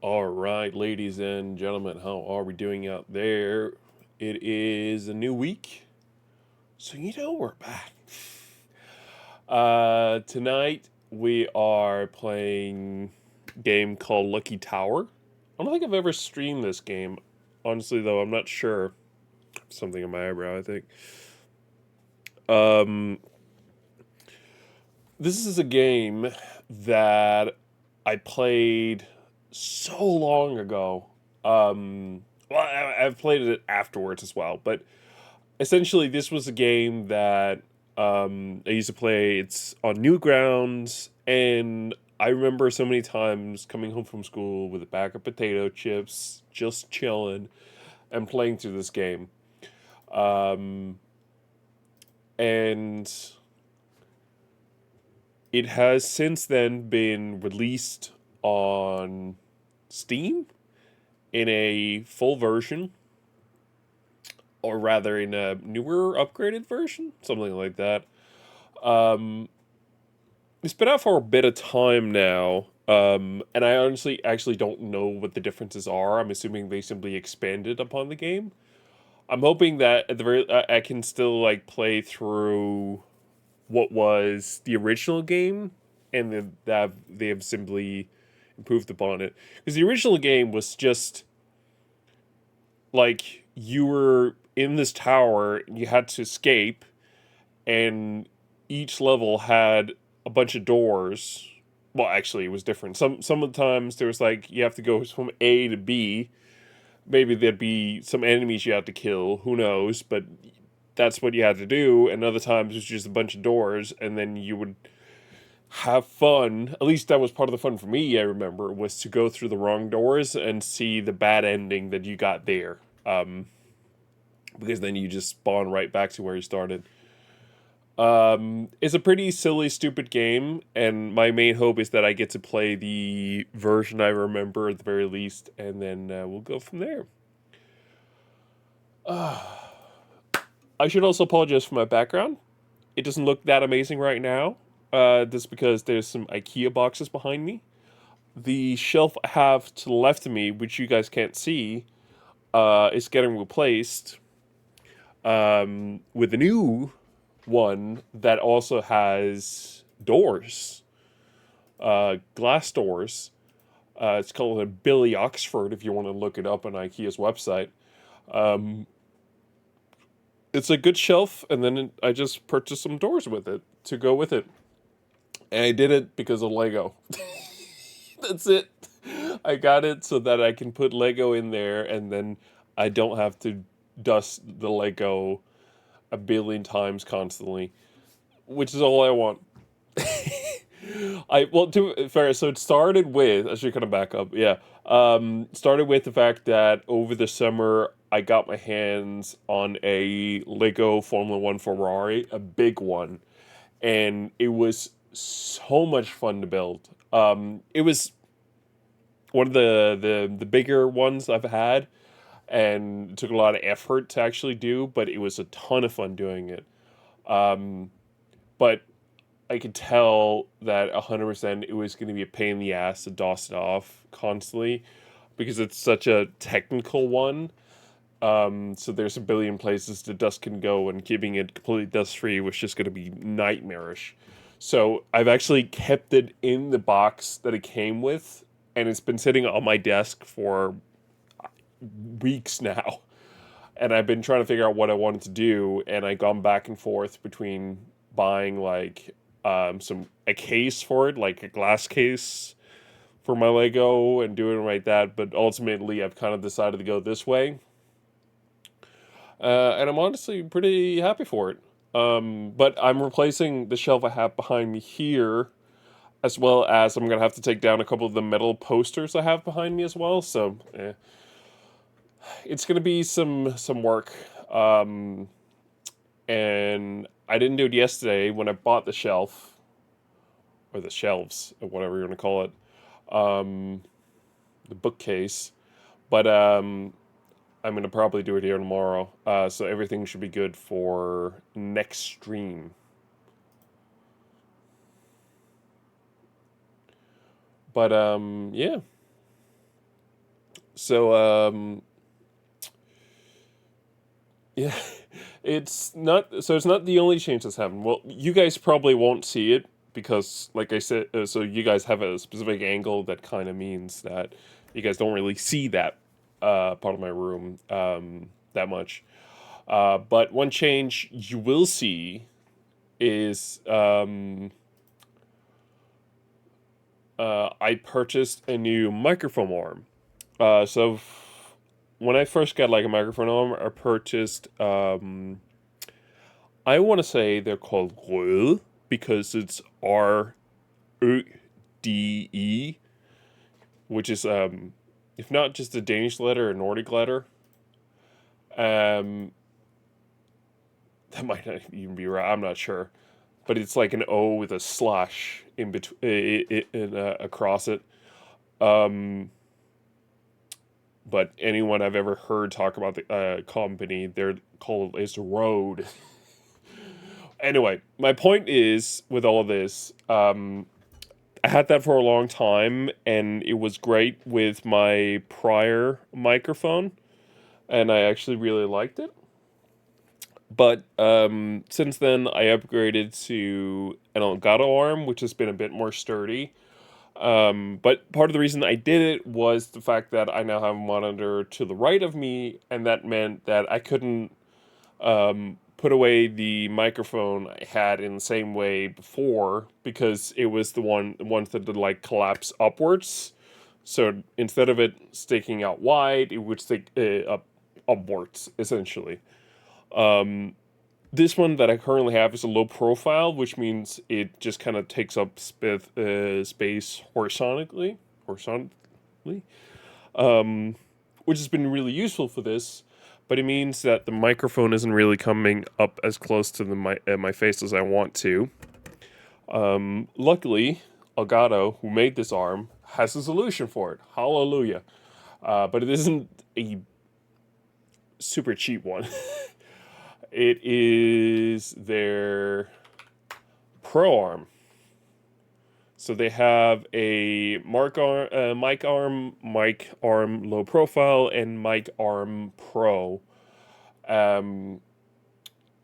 All right, ladies and gentlemen, how are we doing out there? It is a new week, so we're back. Tonight we are playing a game called Lucky Tower. I don't think I've ever streamed this game. Honestly, though, I'm not sure. Something in my eyebrow, I think. Um, this is a game that I played so long ago. I've played it afterwards as well, but essentially, this was a game that I used to play. It's on Newgrounds, and I remember so many times coming home from school with a bag of potato chips, just chilling and playing through this game. Um, and it has since then been released on Steam in a full version, or rather in a newer, upgraded version, something like that. Um, it's been out for a bit of time now, and I honestly actually don't know what the differences are. I'm assuming they simply expanded upon the game. I'm hoping that at the very I can still like play through what was the original game, and then that they have simply improved upon it. Because the original game was just like you were in this tower, and you had to escape, and each level had a bunch of doors. Well, actually, it was different. Some of the times there was like you have to go from A to B. Maybe there'd be some enemies you had to kill. Who knows? But that's what you had to do. And other times it was just a bunch of doors, and then you would have fun. At least that was part of the fun for me. I remember was to go through the wrong doors and see the bad ending that you got there. Because then you just spawn right back to where you started. It's a pretty silly, stupid game, and my main hope is that I get to play the version I remember at the very least, and then we'll go from there. I should also apologize for my background. It doesn't look that amazing right now, just because there's some IKEA boxes behind me. The shelf I have to the left of me, which you guys can't see, is getting replaced with a new one that also has doors, glass doors. It's called a Billy Oxford if you want to look it up on IKEA's website. Um, it's a good shelf, and then I just purchased some doors with it to go with it. And I did it because of Lego. That's it. I got it so that I can put Lego in there, and then I don't have to dust the Lego a billion times constantly, which is all I want. I well to be fair, so it started with I should kind of back up. Yeah. Started with the fact that over the summer I got my hands on a Lego Formula One Ferrari, a big one, and it was so much fun to build. It was one of the bigger ones I've had, and it took a lot of effort to actually do, but it was a ton of fun doing it. Um, but I could tell that 100% it was going to be a pain in the ass to DOS it off constantly because it's such a technical one. So there's a billion places the dust can go, and keeping it completely dust free was just going to be nightmarish. So I've actually kept it in the box that it came with, and it's been sitting on my desk for weeks now. And I've been trying to figure out what I wanted to do, and I gone back and forth between buying like some a case for it, like a glass case for my Lego, and doing it like that. But ultimately, I've kind of decided to go this way, and I'm honestly pretty happy for it. But I'm replacing the shelf I have behind me here, as well as I'm gonna have to take down a couple of the metal posters I have behind me as well. So it's gonna be some work. Um, and I didn't do it yesterday when I bought the shelf or the shelves or whatever you want to call it, the bookcase. But I'm gonna probably do it here tomorrow. So everything should be good for next stream. But yeah, So yeah, it's not the only change that's happened. Well, you guys probably won't see it because, like I said, so you guys have a specific angle that kind of means that you guys don't really see that part of my room that much. But one change you will see is I purchased a new microphone arm. When I first got like a microphone arm, I purchased I want to say they're called Røde because it's RÖDE, which is if not just a Danish letter, a Nordic letter. Um, that might not even be right. I'm not sure, but it's like an O with a slash in between, across it. Um, but anyone I've ever heard talk about the company, they're called is Rode. Anyway, my point is with all of this, I had that for a long time, and it was great with my prior microphone, and I actually really liked it. But since then, I upgraded to an Elgato arm, which has been a bit more sturdy. But part of the reason I did it was the fact that I now have a monitor to the right of me, and that meant that I couldn't put away the microphone I had in the same way before because it was the ones that did like collapse upwards. So instead of it sticking out wide, it would stick upwards essentially. Um, this one that I currently have is a low profile, which means it just kind of takes up space horizontally, um, which has been really useful for this. But it means that the microphone isn't really coming up as close to my face as I want to. Luckily, Elgato, who made this arm, has a solution for it. Hallelujah! But it isn't a super cheap one. It is their Pro Arm. So they have a mic arm low profile, and mic arm pro. Um,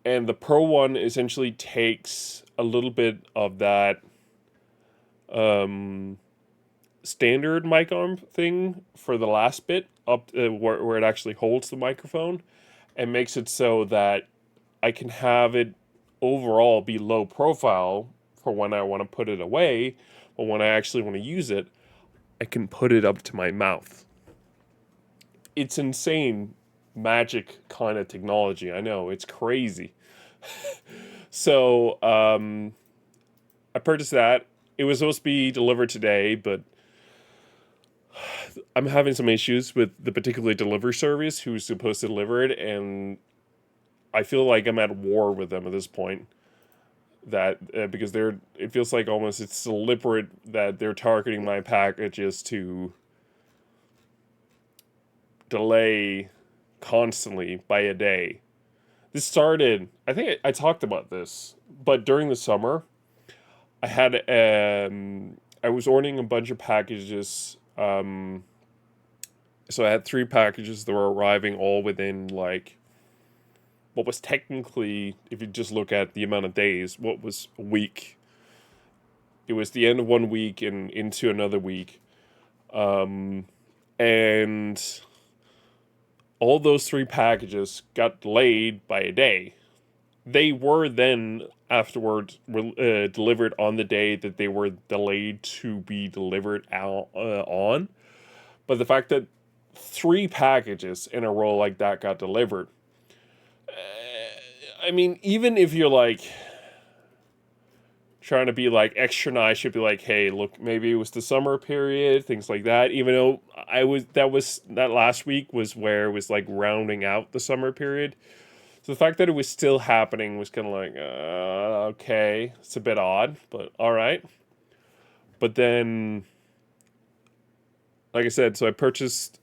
and the pro one essentially takes a little bit of that um, standard mic arm thing for the last bit up where it actually holds the microphone, and makes it so that I can have it overall be low profile for when I want to put it away, but when I actually want to use it, I can put it up to my mouth. It's insane magic kind of technology. I know, it's crazy. So, I purchased that. It was supposed to be delivered today, but I'm having some issues with the particular delivery service who's supposed to deliver it, and I feel like I'm at war with them at this point. That because it feels like almost it's deliberate that they're targeting my packages to delay constantly by a day. This started, I think I talked about this, but during the summer, I was ordering a bunch of packages. So I had three packages that were arriving all within like what was technically, if you just look at the amount of days, what was a week. It was the end of one week and into another week. Um, and all those three packages got delayed by a day. They were then afterwards delivered on the day that they were delayed to be delivered out on. But the fact that three packages in a row like that got delivered, I mean, even if you're like trying to be like extra nice, should be like, hey, look, maybe it was the summer period, things like that. Even though that last week was where it was like rounding out the summer period. So the fact that it was still happening was kind of like, okay, it's a bit odd, but all right. But then, like I said, so I purchased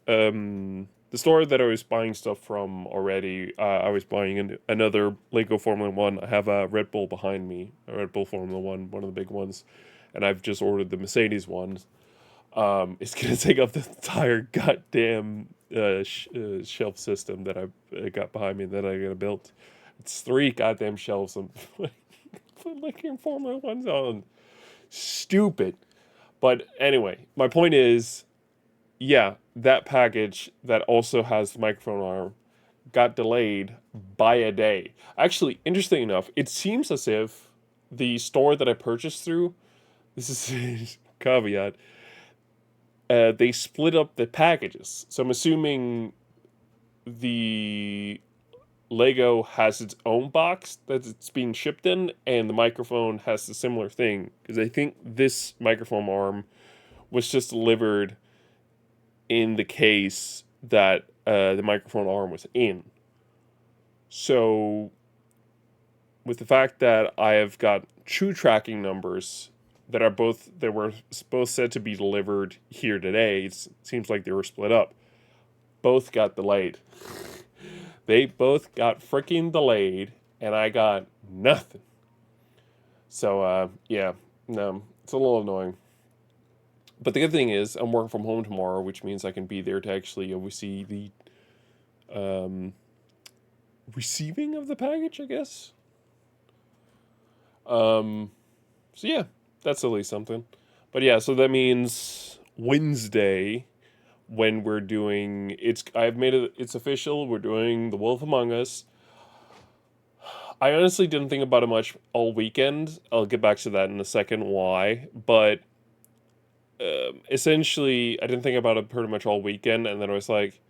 the store that I was buying stuff from already. I was buying another Lego Formula One. I have a Red Bull behind me, a Red Bull Formula One, one of the big ones, and I've just ordered the Mercedes ones. It's gonna take up the entire goddamn shelf system that I got behind me that I gotta build. It's three goddamn shelves. I'm looking Formula One's on. Stupid. But anyway, my point is, yeah, that package that also has the microphone arm got delayed by a day. Actually, interesting enough, it seems as if the store that I purchased through, this is caveat, they split up the packages. So I'm assuming the Lego has its own box that it's being shipped in, and the microphone has a similar thing. Because I think this microphone arm was just delivered in the case that the microphone arm was in. So, with the fact that I have got two tracking numbers that were both said to be delivered here today, it seems like they were split up. Both got delayed. They both got freaking delayed, and I got nothing. So, yeah, no, it's a little annoying. But the good thing is, I'm working from home tomorrow, which means I can be there to actually oversee the receiving of the package, I guess. So yeah, that's at least something. But yeah, so that means Wednesday when we're doing I've made it's official. We're doing The Wolf Among Us. I honestly didn't think about it much all weekend. I'll get back to that in a second why, but essentially I didn't think about it pretty much all weekend, and then I was like,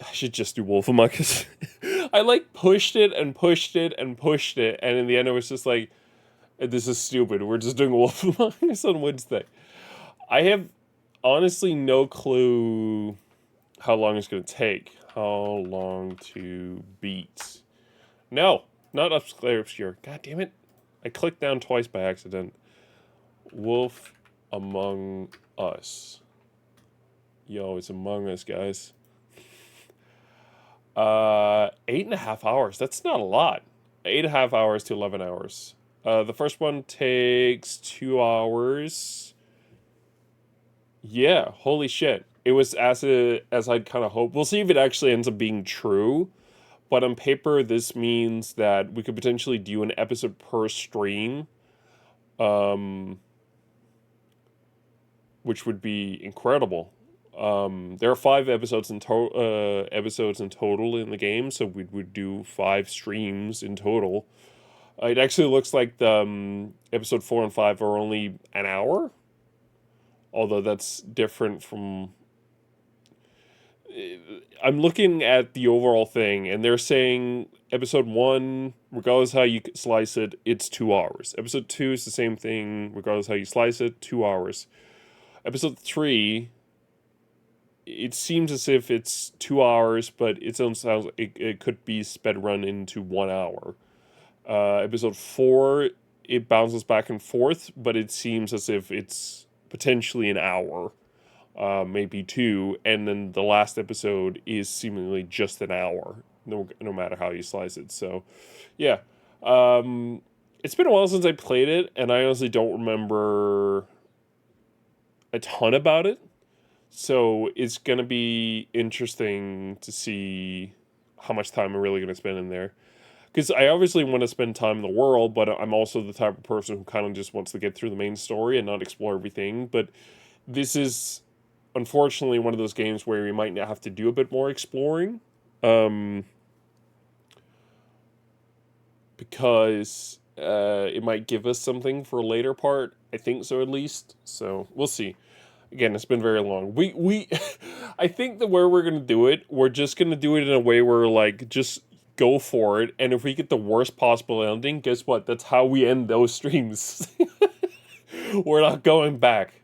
I should just do Wolf Among Us. I like pushed it and pushed it and pushed it, and in the end, I was just like, "This is stupid. We're just doing Wolf Among Us on Wednesday." I have honestly no clue how long it's going to take. How long to beat? No, not Obscure. God damn it! I clicked down twice by accident. Wolf Among Us. Yo, it's Among Us, guys. 8.5 hours. That's not a lot. 8.5 hours to 11 hours. The first one takes 2 hours. Yeah, holy shit. It was as I'd kind of hoped. We'll see if it actually ends up being true. But on paper, this means that we could potentially do an episode per stream, which would be incredible. There are 5 episodes episodes in total in the game, so we would do 5 streams in total. It actually looks like the episode 4 and 5 are only an hour, although that's different from. I'm looking at the overall thing, and they're saying episode 1, regardless how you slice it, it's 2 hours. Episode 2 is the same thing, regardless how you slice it, 2 hours. Episode 3, it seems as if it's 2 hours, but it sounds it could be sped run into 1 hour. Episode 4, it bounces back and forth, but it seems as if it's potentially an hour, maybe 2, and then the last episode is seemingly just an hour, no matter how you slice it. So, yeah, it's been a while since I played it, and I honestly don't remember a ton about it. So it's going to be interesting to see how much time I'm really going to spend in there. Because I obviously want to spend time in the world, but I'm also the type of person who kind of just wants to get through the main story and not explore everything. But this is, unfortunately, one of those games where you might have to do a bit more exploring. Because it might give us something for a later part. I think so, at least. So, we'll see. Again, it's been very long. We I think that where we're gonna do it, we're just gonna do it in a way where like just go for it, and if we get the worst possible ending, guess what? That's how we end those streams. We're not going back.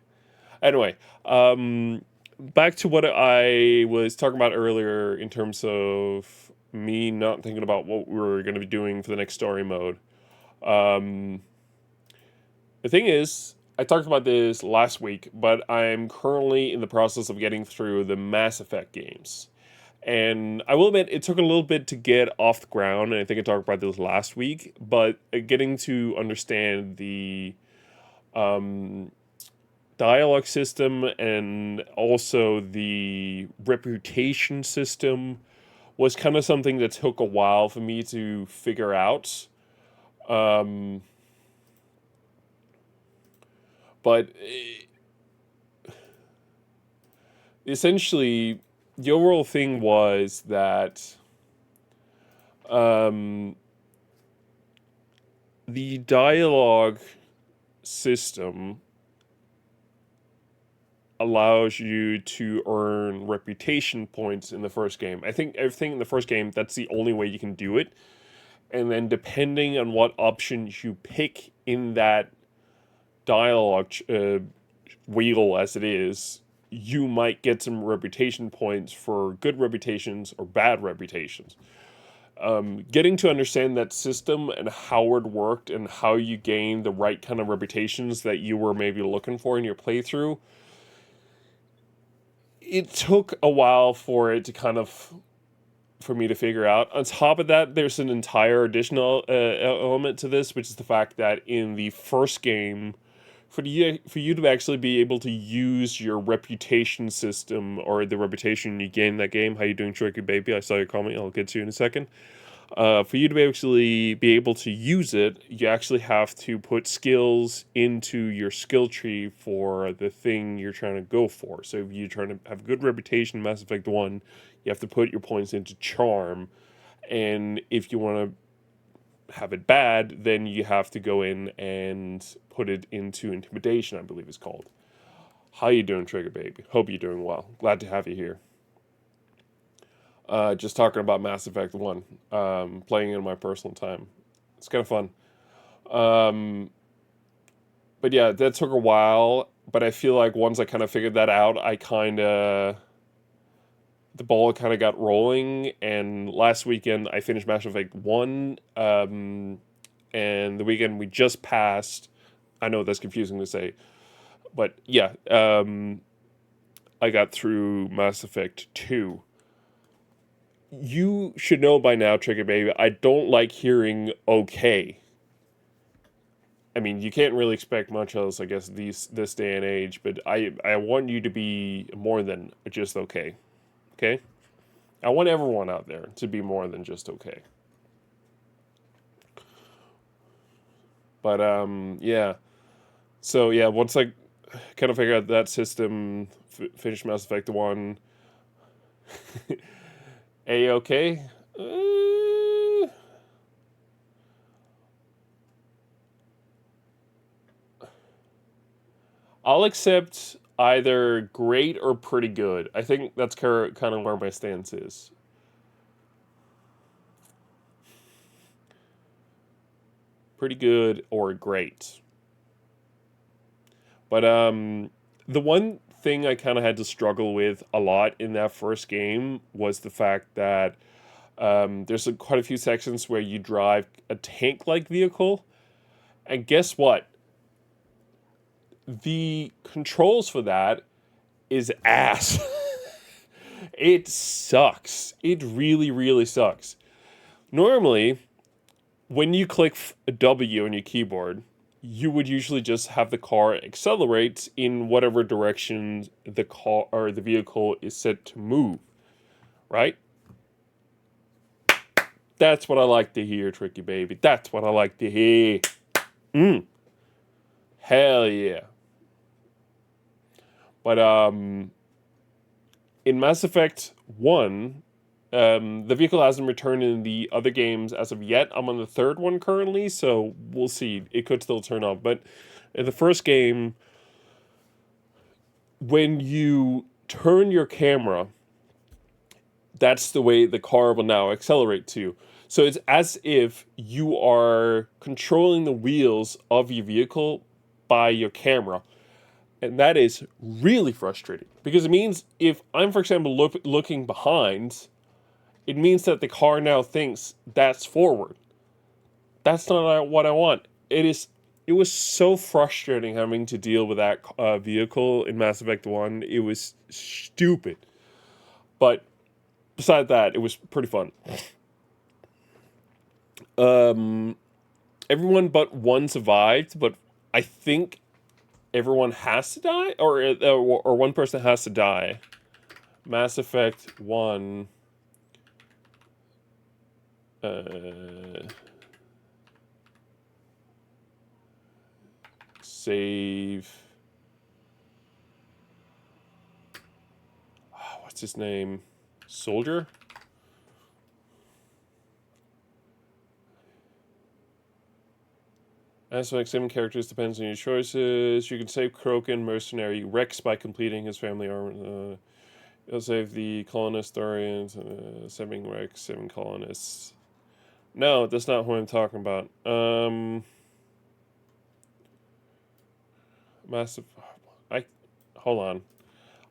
Anyway, back to what I was talking about earlier in terms of me not thinking about what we were gonna be doing for the next story mode. The thing is, I talked about this last week, but I'm currently in the process of getting through the Mass Effect games. And I will admit, it took a little bit to get off the ground, and I think I talked about this last week, but getting to understand the dialogue system and also the reputation system was kind of something that took a while for me to figure out. Um, but essentially, the overall thing was that um, the dialogue system allows you to earn reputation points in the first game. I think everything in the first game, that's the only way you can do it. And then depending on what options you pick in that dialogue wheel as it is, you might get some reputation points for good reputations or bad reputations. Getting to understand that system and how it worked and how you gained the right kind of reputations that you were maybe looking for in your playthrough, it took a while for it to kind of for me to figure out. On top of that, there's an entire additional element to this, which is the fact that in the first game, for you to actually be able to use your reputation system or the reputation you gain in that game. How you doing, Tricky Baby? I saw your comment. I'll get to you in a second. For you to actually be able to use it, you actually have to put skills into your skill tree for the thing you're trying to go for. So if you're trying to have a good reputation in Mass Effect 1, you have to put your points into Charm. And if you want to have it bad, then you have to go in and put it into Intimidation, I believe it's called. How you doing, Trigger Baby? Hope you're doing well. Glad to have you here. Just talking about Mass Effect 1, playing it in my personal time. It's kind of fun. But yeah, that took a while, but I feel like once I kind of figured that out, the ball kind of got rolling, and last weekend I finished Mass Effect 1, and the weekend we just passed, I know that's confusing to say, but yeah, I got through Mass Effect 2. You should know by now, Trigger Baby, I don't like hearing okay. I mean, you can't really expect much else, I guess, this day and age, but I want you to be more than just okay. Okay? I want everyone out there to be more than just okay. But, yeah. So, yeah, once I kind of figured out that system, finished Mass Effect 1, A-okay? I'll accept either great or pretty good. I think that's kind of where my stance is. Pretty good or great. But the one thing I kind of had to struggle with a lot in that first game was the fact that there's quite a few sections where you drive a tank-like vehicle, and guess what? The controls for that is ass. It sucks. It really, really sucks. Normally, when you click a W on your keyboard, you would usually just have the car accelerate in whatever direction the car or the vehicle is set to move, right? That's what I like to hear, Tricky Baby. That's what I like to hear. Hell yeah. But in Mass Effect 1, the vehicle hasn't returned in the other games as of yet. I'm on the third one currently, so we'll see. It could still turn up. But in the first game, when you turn your camera, that's the way the car will now accelerate to. So it's as if you are controlling the wheels of your vehicle by your camera. And that is really frustrating because it means if I'm, for example, looking behind, it means that the car now thinks that's forward. That's not what I want. It was so frustrating having to deal with that vehicle in Mass Effect 1. It was stupid. But besides that, it was pretty fun. Everyone but one survived, but I think everyone has to die, or one person has to die. Mass Effect 1. Save. Oh, what's his name? Soldier? As like 7 characters depends on your choices. You can save Krogan mercenary Rex by completing his family armor. You'll save the colonist Dorians, saving Rex, 7 colonists. No, that's not who I'm talking about. Massive. Hold on.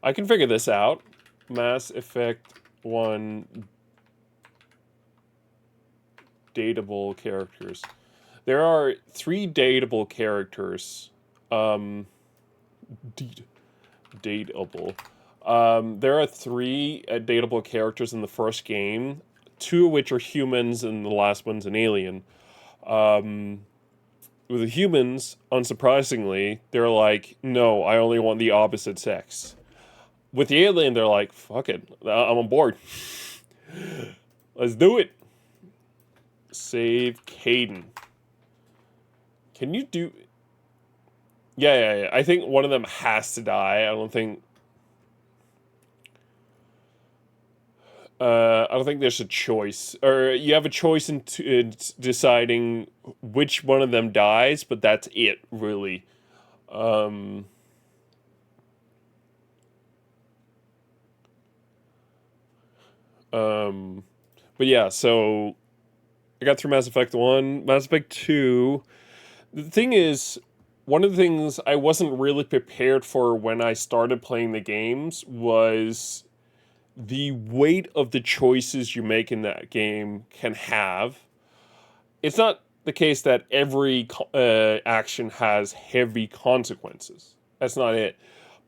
I can figure this out. Mass Effect 1 dateable characters. There are 3 dateable characters. Dateable. There are 3 dateable characters in the first game, 2 of which are humans, and the last one's an alien. With the humans, unsurprisingly, they're like, no, I only want the opposite sex. With the alien, they're like, fuck it, I'm on board. Let's do it. Save Kaidan. Can you do... Yeah. I think one of them has to die. I don't think there's a choice. Or you have a choice in deciding which one of them dies, but that's it, really. But yeah, so I got through Mass Effect 1. Mass Effect 2... The thing is, one of the things I wasn't really prepared for when I started playing the games was the weight of the choices you make in that game can have. It's not the case that every action has heavy consequences. That's not it.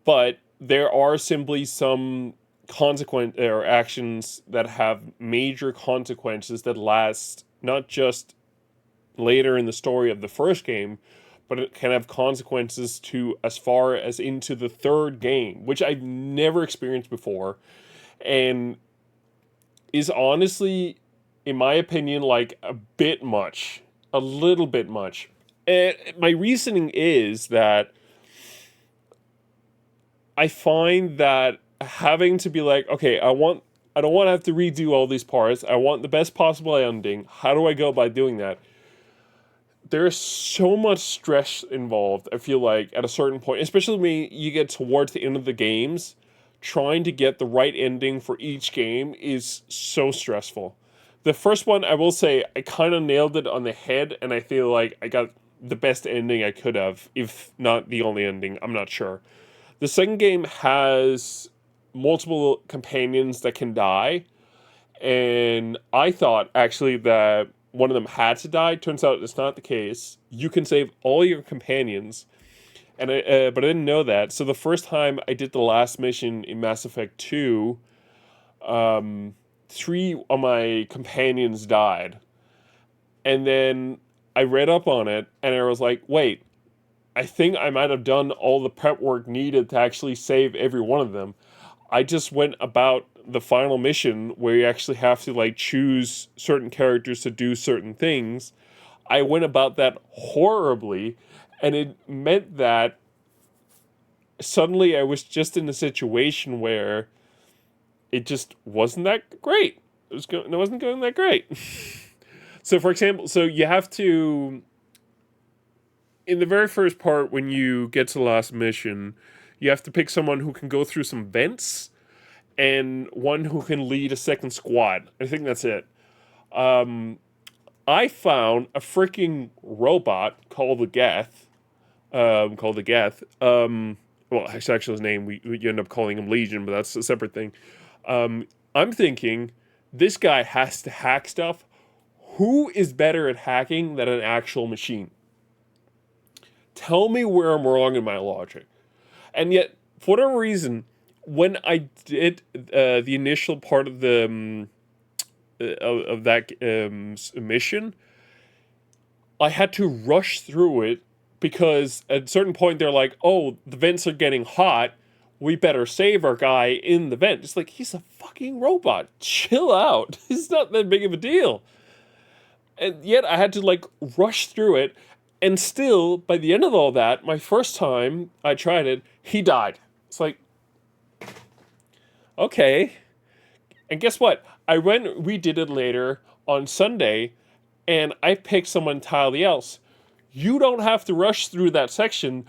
But there are simply some consequent or actions that have major consequences that last not just later in the story of the first game, but it can have consequences to as far as into the third game, which I've never experienced before, and is honestly, in my opinion, like a bit much, a little bit much. And my reasoning is that I find that having to be like, okay, I don't want to have to redo all these parts. I want the best possible ending. How do I go about doing that? There's so much stress involved, I feel like, at a certain point, especially when you get towards the end of the games, trying to get the right ending for each game is so stressful. The first one, I will say, I kind of nailed it on the head, and I feel like I got the best ending I could have, if not the only ending, I'm not sure. The second game has multiple companions that can die, and I thought actually that one of them had to die. Turns out it's not the case. You can save all your companions, but I didn't know that. So the first time I did the last mission in Mass Effect 2, 3 of my companions died, and then I read up on it, and I was like, wait, I think I might have done all the prep work needed to actually save every one of them. I just went about the final mission where you actually have to like choose certain characters to do certain things. I went about that horribly, and it meant that suddenly I was just in a situation where it just wasn't that great. It wasn't going that great. So for example, so you have to, in the very first part when you get to the last mission, you have to pick someone who can go through some vents and one who can lead a second squad. I think that's it. I found a freaking robot called the Geth. Well, it's actually his name. We end up calling him Legion, but that's a separate thing. I'm thinking this guy has to hack stuff. Who is better at hacking than an actual machine? Tell me where I'm wrong in my logic. And yet, for whatever reason, when I did the initial part of the that mission, I had to rush through it because at a certain point they're like, oh, the vents are getting hot. We better save our guy in the vent. It's like, he's a fucking robot. Chill out. It's not that big of a deal. And yet I had to like rush through it. And still, by the end of all that, my first time I tried it, he died. It's like, okay. And guess what? I redid it later on Sunday, and I picked someone entirely else. You don't have to rush through that section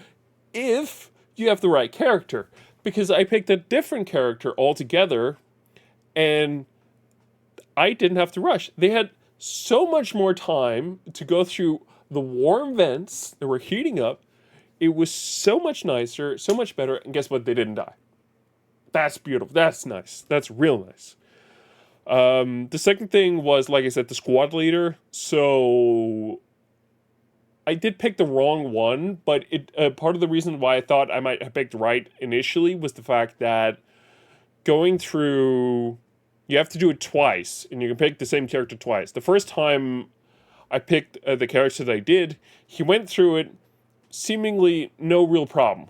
if you have the right character. Because I picked a different character altogether, and I didn't have to rush. They had so much more time to go through the warm vents that were heating up. It was so much nicer, so much better, and guess what? They didn't die. That's beautiful. That's nice. That's real nice. The second thing was, like I said, the squad leader. So I did pick the wrong one, but part of the reason why I thought I might have picked right initially was the fact that going through, you have to do it twice, and you can pick the same character twice. The first time I picked the character that I did, he went through it seemingly no real problem.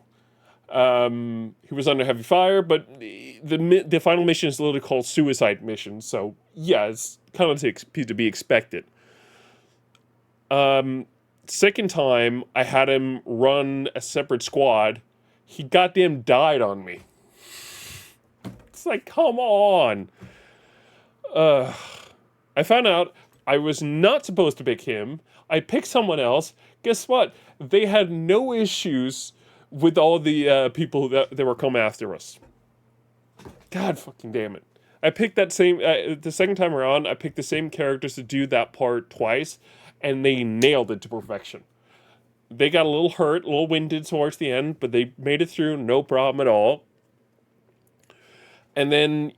He was under heavy fire, but the final mission is literally called Suicide Mission, so yeah, it's kind of to be expected. Second time, I had him run a separate squad. He goddamn died on me. It's like, come on. I found out I was not supposed to pick him. I picked someone else. Guess what? They had no issues with all the people that were coming after us. God fucking damn it. I picked that same, the second time around, I picked the same characters to do that part twice, and they nailed it to perfection. They got a little hurt, a little winded towards the end, but they made it through, no problem at all. And then,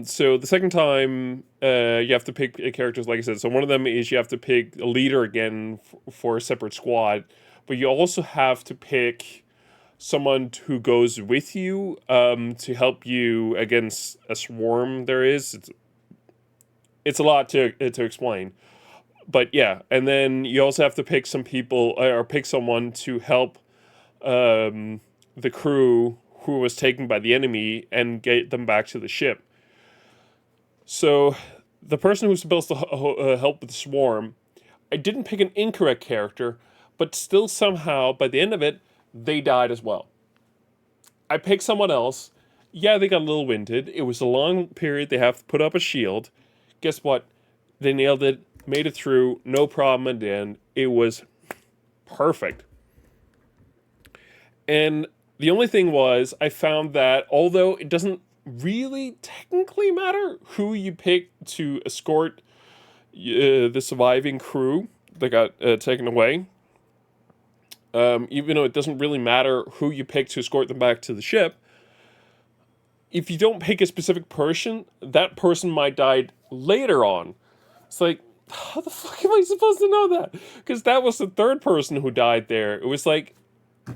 so the second time, you have to pick characters, like I said. So one of them is you have to pick a leader again for a separate squad, but you also have to pick someone who goes with you to help you against a swarm there is. It's a lot to explain. But yeah, and then you also have to pick some people, or pick someone to help the crew who was taken by the enemy and get them back to the ship. So the person who's supposed to help with the swarm, I didn't pick an incorrect character, but still somehow, by the end of it, they died as well. I picked someone else. Yeah, they got a little winded. It was a long period. They have to put up a shield. Guess what? They nailed it, made it through, no problem at the end. It was perfect. And the only thing was, I found that although it doesn't really technically matter who you pick to escort the surviving crew that got taken away, even though it doesn't really matter who you pick to escort them back to the ship, if you don't pick a specific person, that person might die later on. It's like, how the fuck am I supposed to know that? Because that was the third person who died there. It was like,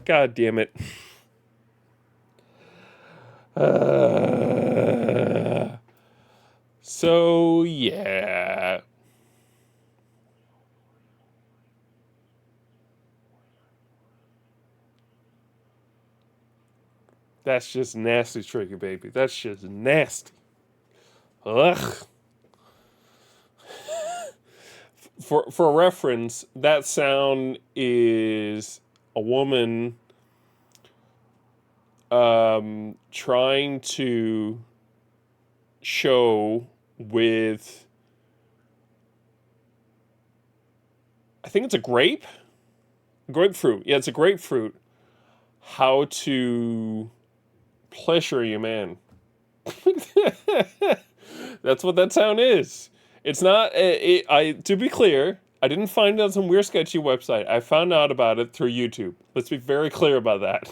God damn it. So, yeah. That's just nasty, Tricky Baby. That's just nasty. Ugh. For reference, that sound is a woman trying to show with, I think it's a grapefruit. Yeah, it's a grapefruit. How to pleasure your man. That's what that sound is. It's not. To be clear, I didn't find it on some weird sketchy website. I found out about it through YouTube. Let's be very clear about that.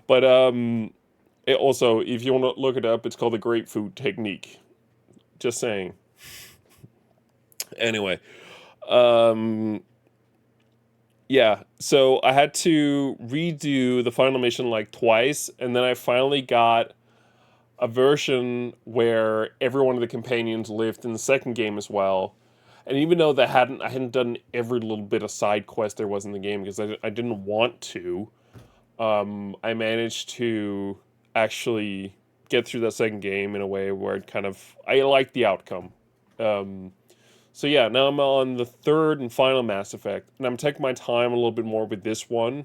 But it also, if you want to look it up, it's called the grapefruit technique. Just saying. Anyway, yeah. So I had to redo the final mission like twice, and then I finally got a version where every one of the companions lived in the second game as well. And even though I hadn't done every little bit of side quest there was in the game because I didn't want to, I managed to actually get through that second game in a way where it kind of I liked the outcome. Um, so yeah, now I'm on the third and final Mass Effect, and I'm taking my time a little bit more with this one.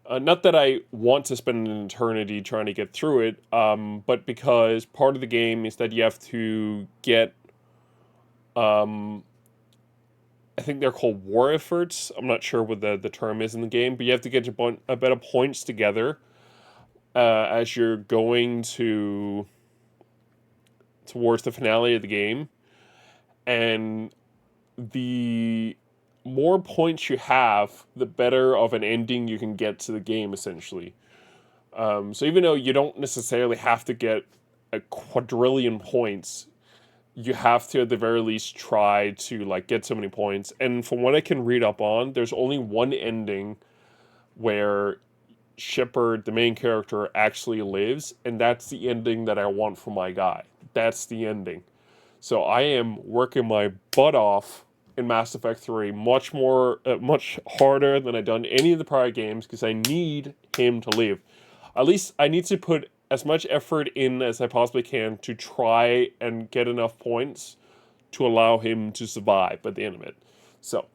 Not that I want to spend an eternity trying to get through it, but because part of the game is that you have to get, um, I think they're called war efforts. I'm not sure what the term is in the game, but you have to get a bit of points together as you're going towards the finale of the game, and the more points you have, the better of an ending you can get to the game, essentially. So even though you don't necessarily have to get a quadrillion points, you have to at the very least try to like get so many points. And from what I can read up on, there's only one ending where Shepard, the main character, actually lives, and that's the ending that I want for my guy. That's the ending. So I am working my butt off in Mass Effect 3, much harder than I've done any of the prior games because I need him to live. At least I need to put as much effort in as I possibly can to try and get enough points to allow him to survive at the end of it. So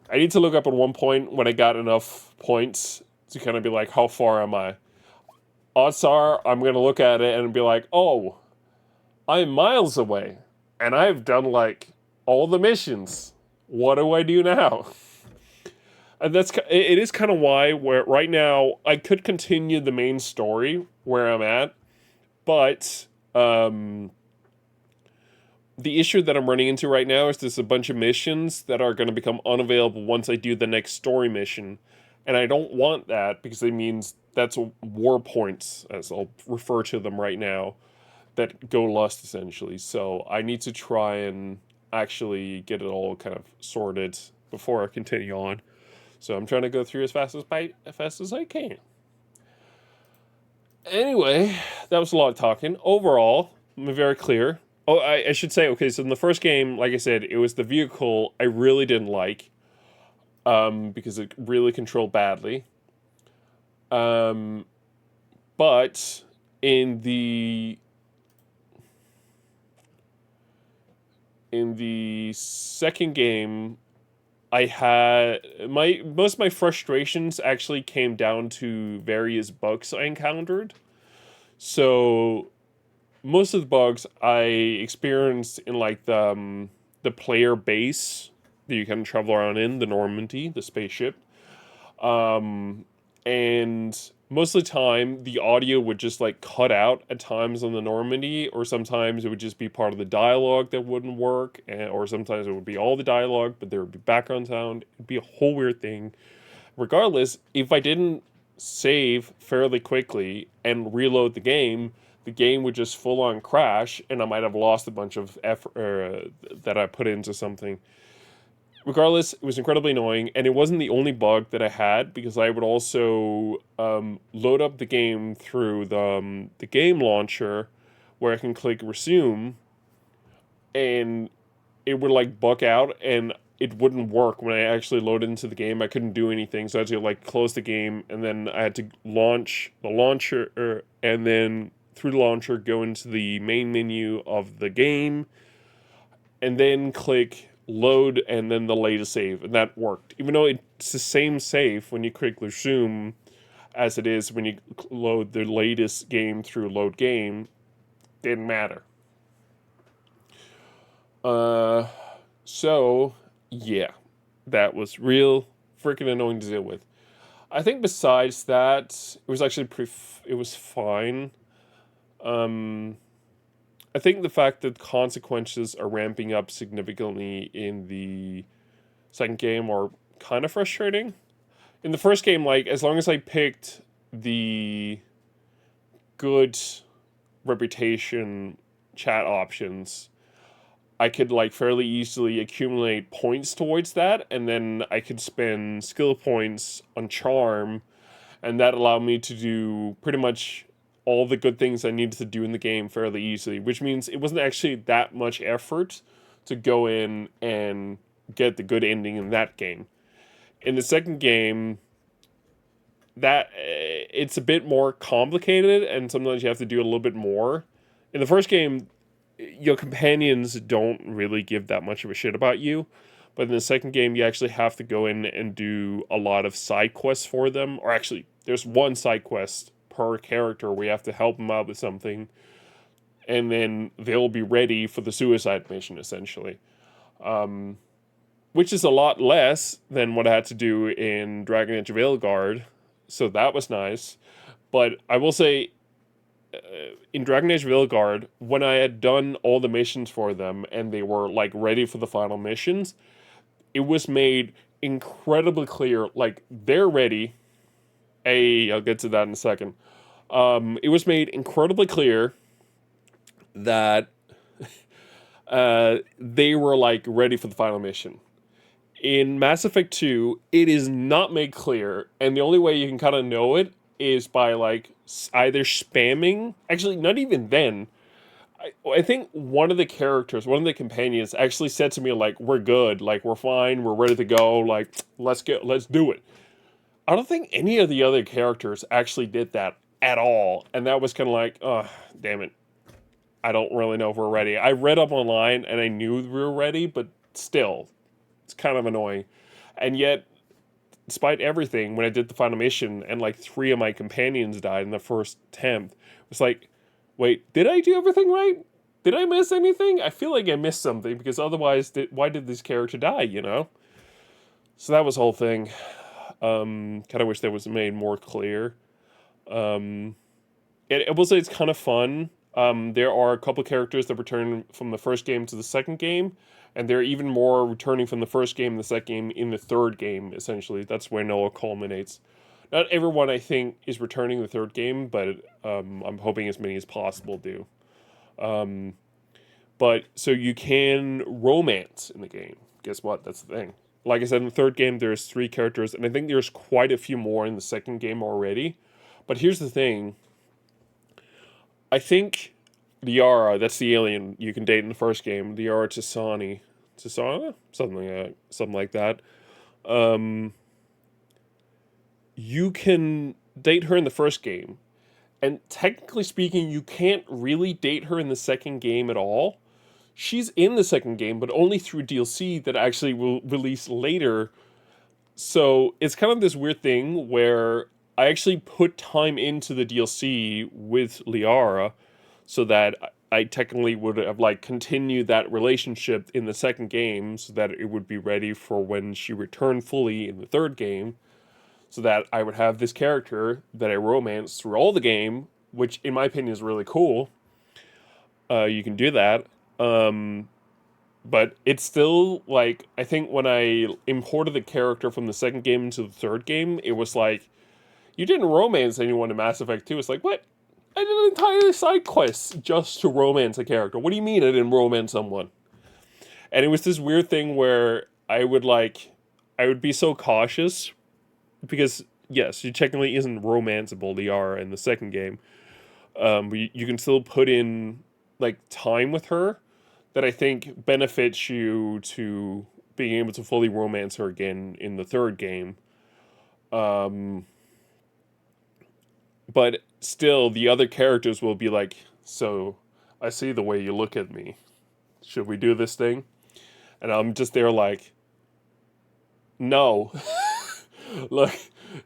I need to look up at one point when I got enough points to kind of be like, how far am I? Odds are I'm going to look at it and be like, oh, I'm miles away. And I've done like all the missions. What do I do now? And it is kind of why where right now I could continue the main story where I'm at, but the issue that I'm running into right now is there's a bunch of missions that are going to become unavailable once I do the next story mission. And I don't want that because it means that's war points, as I'll refer to them right now, that go lost essentially. So I need to try and actually get it all kind of sorted before I continue on. So I'm trying to go through as fast as I can. Anyway, that was a lot of talking. Overall, I'm very clear. Oh, I should say, okay, so in the first game, like I said, it was the vehicle I really didn't like, because it really controlled badly. Um, but in the second game, I had most of my frustrations actually came down to various bugs I encountered. So most of the bugs I experienced in like the player base that you can travel around in, the Normandy, the spaceship. Um, and most of the time, the audio would just like cut out at times on the Normandy, or sometimes it would just be part of the dialogue that wouldn't work, or sometimes it would be all the dialogue, but there would be background sound. It'd be a whole weird thing. Regardless, if I didn't save fairly quickly and reload the game would just full on crash, and I might have lost a bunch of effort that I put into something. Regardless, it was incredibly annoying, and it wasn't the only bug that I had because I would also load up the game through the game launcher, where I can click resume, and it would like bug out, and it wouldn't work when I actually loaded into the game. I couldn't do anything, so I had to like close the game, and then I had to launch the launcher, and then through the launcher go into the main menu of the game, and then click load and then the latest save, and that worked. Even though it's the same save when you click resume as it is when you load the latest game through load game, didn't matter. So yeah, that was real freaking annoying to deal with. I think besides that, it was actually it was fine. Um, I think the fact that consequences are ramping up significantly in the second game are kind of frustrating. In the first game, like, as long as I picked the good reputation chat options, I could, like, fairly easily accumulate points towards that, and then I could spend skill points on charm, and that allowed me to do pretty much all the good things I needed to do in the game fairly easily, which means it wasn't actually that much effort to go in and get the good ending in that game. In the second game, that it's a bit more complicated, and sometimes you have to do a little bit more. In the first game, your companions don't really give that much of a shit about you, but in the second game, you actually have to go in and do a lot of side quests for them. Or actually, there's one side quest per character where you have to help them out with something, and then they'll be ready for the suicide mission, essentially. Which is a lot less than what I had to do in Dragon Age Veilguard, so that was nice. But I will say, in Dragon Age Veilguard, when I had done all the missions for them and they were like ready for the final missions, it was made incredibly clear, like they're ready. Hey, I'll get to that in a second. It was made incredibly clear that they were like ready for the final mission. In Mass Effect 2, it is not made clear, and the only way you can kind of know it is by like either spamming. Actually, not even then. I think one of the characters, one of the companions, actually said to me like, "We're good, like we're fine, we're ready to go, like let's get, let's do it." I don't think any of the other characters actually did that at all, and that was kind of like, oh, damn it. I don't really know if we're ready. I read up online and I knew we were ready, but still, it's kind of annoying. And yet, despite everything, when I did the final mission and like 3 of my companions died in the first attempt, it was like, wait, did I do everything right? Did I miss anything? I feel like I missed something because otherwise, why did this character die, you know? So that was the whole thing. Kind of wish that was made more clear. I will say it's kind of fun. There are a couple characters that return from the first game to the second game, and there are even more returning from the first game and the second game in the third game, essentially. That's where Noah culminates. Not everyone, I think, is returning the third game, but I'm hoping as many as possible do. But so you can romance in the game. Guess what? That's the thing. Like I said, in the third game, there's 3 characters, and I think there's quite a few more in the second game already. But here's the thing. I think Liara, that's the alien you can date in the first game, Liara T'Soni. T'Sana? Something like that. You can date her in the first game. And technically speaking, you can't really date her in the second game at all. She's in the second game, but only through DLC that actually will release later. So it's kind of this weird thing where I actually put time into the DLC with Liara so that I technically would have like continued that relationship in the second game so that it would be ready for when she returned fully in the third game, so that I would have this character that I romance through all the game, which in my opinion is really cool. You can do that. But it's still like, I think when I imported the character from the second game into the third game, it was like, you didn't romance anyone in Mass Effect 2. It's like, what? I did an entire side quest just to romance a character. What do you mean I didn't romance someone? And it was this weird thing where I would be so cautious because, yes, she technically isn't romanceable, Liara, in the second game. But you can still put in, like, time with her that I think benefits you to being able to fully romance her again in the third game. But still, the other characters will be like, so, I see the way you look at me. Should we do this thing? And I'm just there like, no. Look,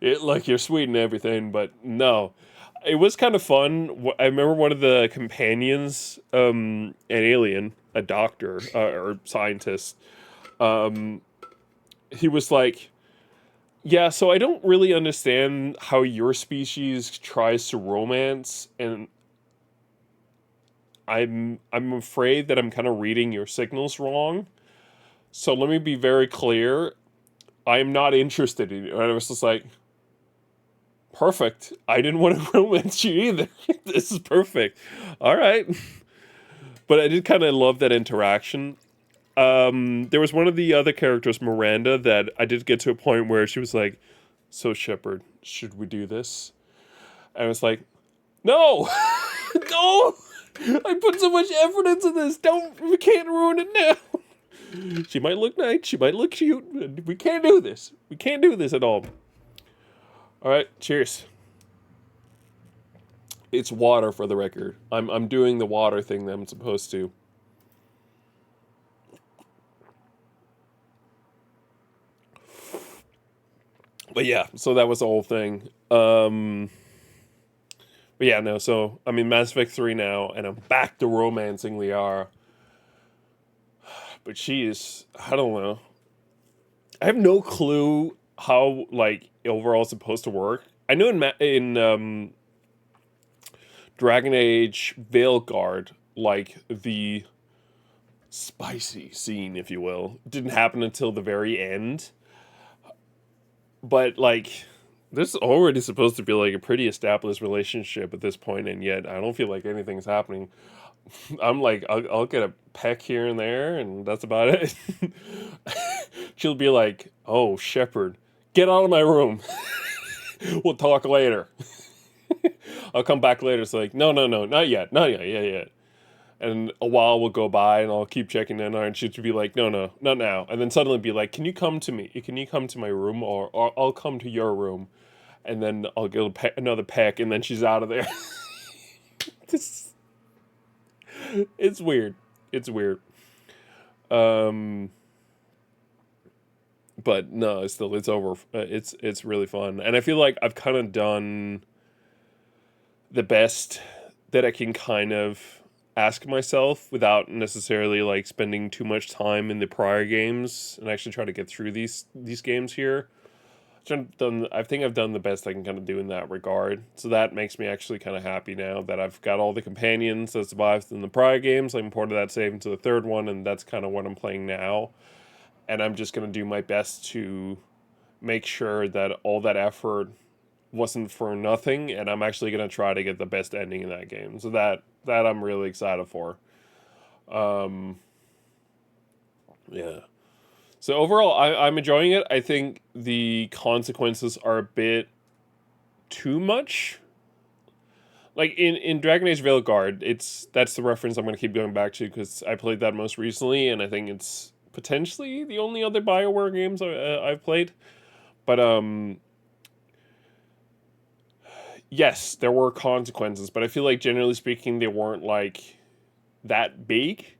like you're sweet and everything, but no. It was kind of fun. I remember one of the companions, an alien, a doctor, or scientist, he was like, yeah, so I don't really understand how your species tries to romance, and I'm afraid that I'm kind of reading your signals wrong. So let me be very clear. I am not interested in you. And I was just like, perfect. I didn't want to romance you either. This is perfect. All right. But I did kind of love that interaction. There was one of the other characters, Miranda, that I did get to a point where she was like, so Shepard, should we do this? And I was like, no, no, I put so much effort into this. We can't ruin it now. She might look nice. She might look cute. We can't do this. We can't do this at all. All right. Cheers. It's water for the record. I'm doing the water thing that I'm supposed to. But yeah, so that was the whole thing. But yeah, no. So I'm in Mass Effect 3 now, and I'm back to romancing Liara. But she is, I don't know. I have no clue how like overall it's supposed to work. I know in Dragon Age Veilguard, like the spicy scene, if you will, didn't happen until the very end. But like, there's already supposed to be like a pretty established relationship at this point, and yet I don't feel like anything's happening. I'm like, I'll get a peck here and there, and that's about it. She'll be like, "Oh, Shepard, get out of my room. We'll talk later. I'll come back later." It's like, no, no, no, not yet, not yet, yeah, yeah. And a while will go by, and I'll keep checking in on her, and she'd be like, "No, no, not now." And then suddenly be like, "Can you come to me? Can you come to my room, or I'll come to your room?" And then I'll get another peck, and then she's out of there. This, it's weird. It's weird. Um, but no, it's over. It's really fun, and I feel like I've kind of done the best that I can kind of ask myself without necessarily like spending too much time in the prior games and actually try to get through these games here. I think I've done the best I can kind of do in that regard. So that makes me actually kind of happy now that I've got all the companions that survived in the prior games. I imported that save into the third one, and that's kind of what I'm playing now. And I'm just gonna do my best to make sure that all that effort wasn't for nothing, and I'm actually gonna try to get the best ending in that game. So that I'm really excited for. Um, yeah. So overall, I'm enjoying it. I think the consequences are a bit too much. Like in Dragon Age Veilguard, that's the reference I'm going to keep going back to because I played that most recently, and I think it's potentially the only other Bioware games I've played. But yes, there were consequences, but I feel like generally speaking, they weren't like that big.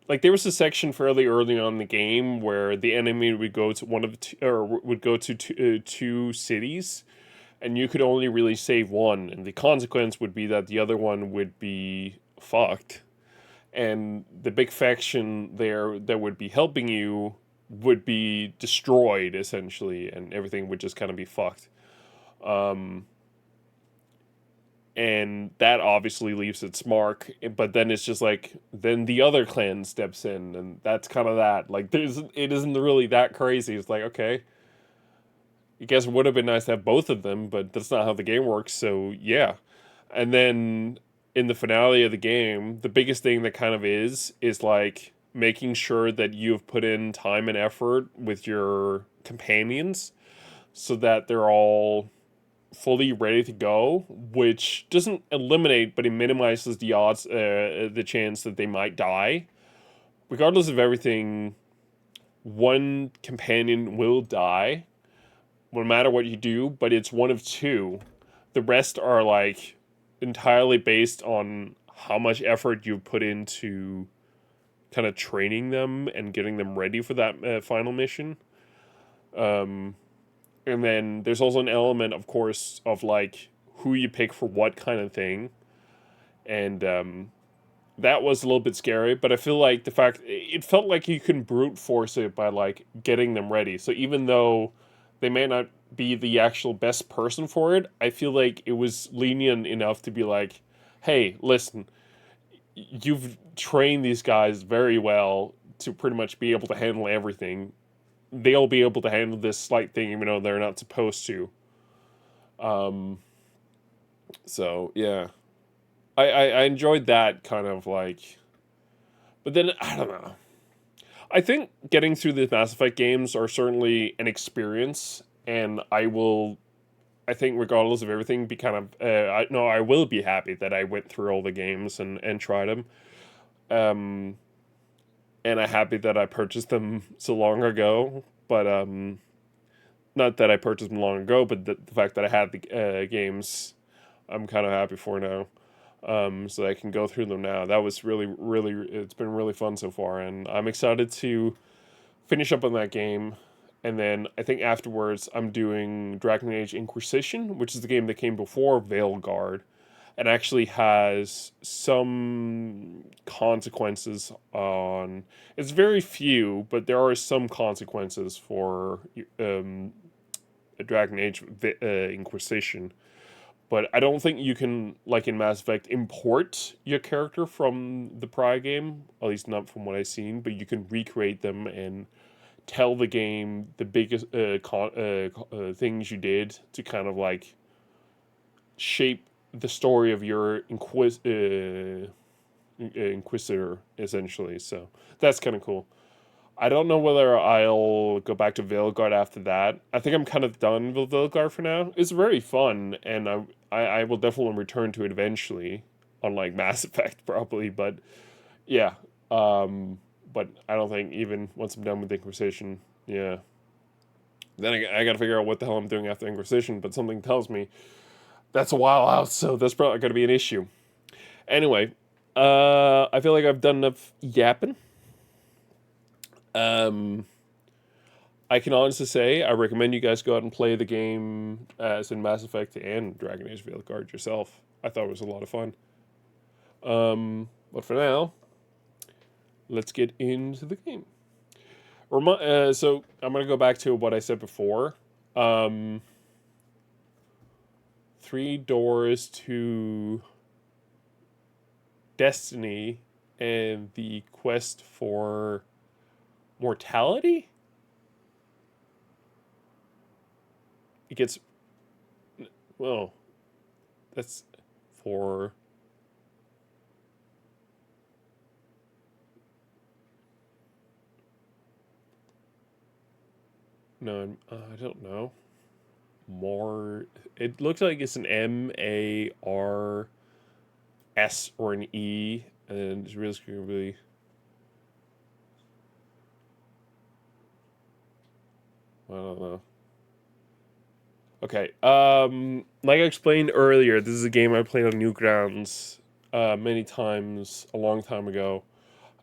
Like there was a section fairly early on in the game where the enemy would go to one of the or would go to two cities, and you could only really save one, and the consequence would be that the other one would be fucked, and the big faction there that would be helping you would be destroyed essentially, and everything would just kind of be fucked. Um, and that obviously leaves its mark, but then it's just like then the other clan steps in, and that's kind of that. Like it isn't really that crazy. It's like, okay, I guess it would have been nice to have both of them, but that's not how the game works. So yeah, and then in the finale of the game, the biggest thing that kind of is like making sure that you've put in time and effort with your companions so that they're all fully ready to go, which doesn't eliminate, but it minimizes the odds, the chance that they might die. Regardless of everything, one companion will die, no matter what you do, but it's one of two. The rest are like entirely based on how much effort you've put into kind of training them and getting them ready for that final mission. Um, and then there's also an element, of course, of like who you pick for what kind of thing. And that was a little bit scary, but I feel like the fact it felt like you can brute force it by like getting them ready. So even though they may not be the actual best person for it, I feel like it was lenient enough to be like, hey, listen, you've trained these guys very well to pretty much be able to handle everything. They'll be able to handle this slight thing even though they're not supposed to. Um, so yeah. I enjoyed that kind of like, but then I don't know. I think getting through the Mass Effect games are certainly an experience, and I will, I think, regardless of everything, be kind of, I no, I will be happy that I went through all the games and tried them. Um, and I'm happy that I purchased them so long ago. But not that I purchased them long ago, but the fact that I had the games, I'm kind of happy for now. So I can go through them now. That was really, it's been really fun so far, and I'm excited to finish up on that game. And then I think afterwards I'm doing Dragon Age Inquisition, which is the game that came before Veilguard, and actually has some consequences on. It's very few, but there are some consequences for Dragon Age Inquisition. But I don't think you can, like in Mass Effect, import your character from the prior game, at least not from what I've seen, but you can recreate them and tell the game the biggest things you did to kind of like shape the story of your Inquisitor, essentially. So that's kind of cool. I don't know whether I'll go back to Veilguard after that. I think I'm kind of done with Veilguard for now. It's very fun, and I will definitely return to it eventually, unlike Mass Effect probably. But yeah, but I don't think even once I'm done with Inquisition, yeah. Then I got to figure out what the hell I'm doing after Inquisition. But something tells me that's a while out, so that's probably going to be an issue. Anyway, I feel like I've done enough yapping. Um, I can honestly say I recommend you guys go out and play the game as in Mass Effect and Dragon Age Veilguard yourself. I thought it was a lot of fun. But for now, let's get into the game. So I'm gonna go back to what I said before. Um, Three doors to destiny and the quest for mortality. It gets well. That's for no. I don't know. More. It looks like it's an MARS or an E, and it's really. I don't know. Okay. Like I explained earlier, this is a game I played on Newgrounds many times a long time ago.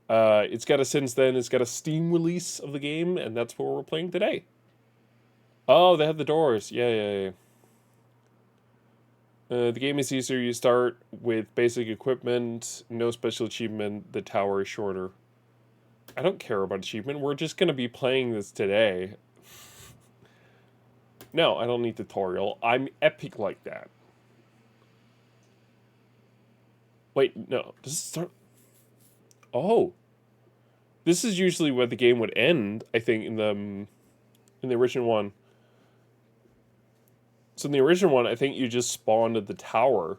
It's got a since then. It's got a Steam release of the game, and that's what we're playing today. Oh, they have the doors. Yeah. The game is easier. You start with basic equipment, no special achievement. The tower is shorter. I don't care about achievement. We're just gonna be playing this today. No, I don't need tutorial. I'm epic like that. Wait, no. Does it start? Oh, this is usually where the game would end. I think in the original one. So in the original one, I think you just spawned at the tower.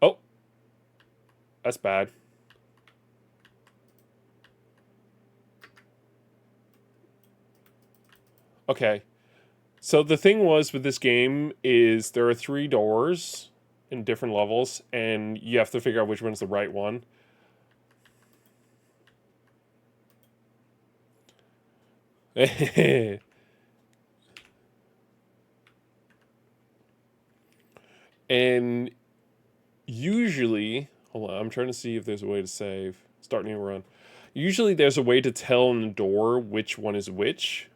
Oh, that's bad. Okay. So the thing was with this game is there are three doors in different levels, and you have to figure out which one's the right one. And usually, hold on, I'm trying to see if there's a way to save. Start new run. Usually there's a way to tell in the door which one is which.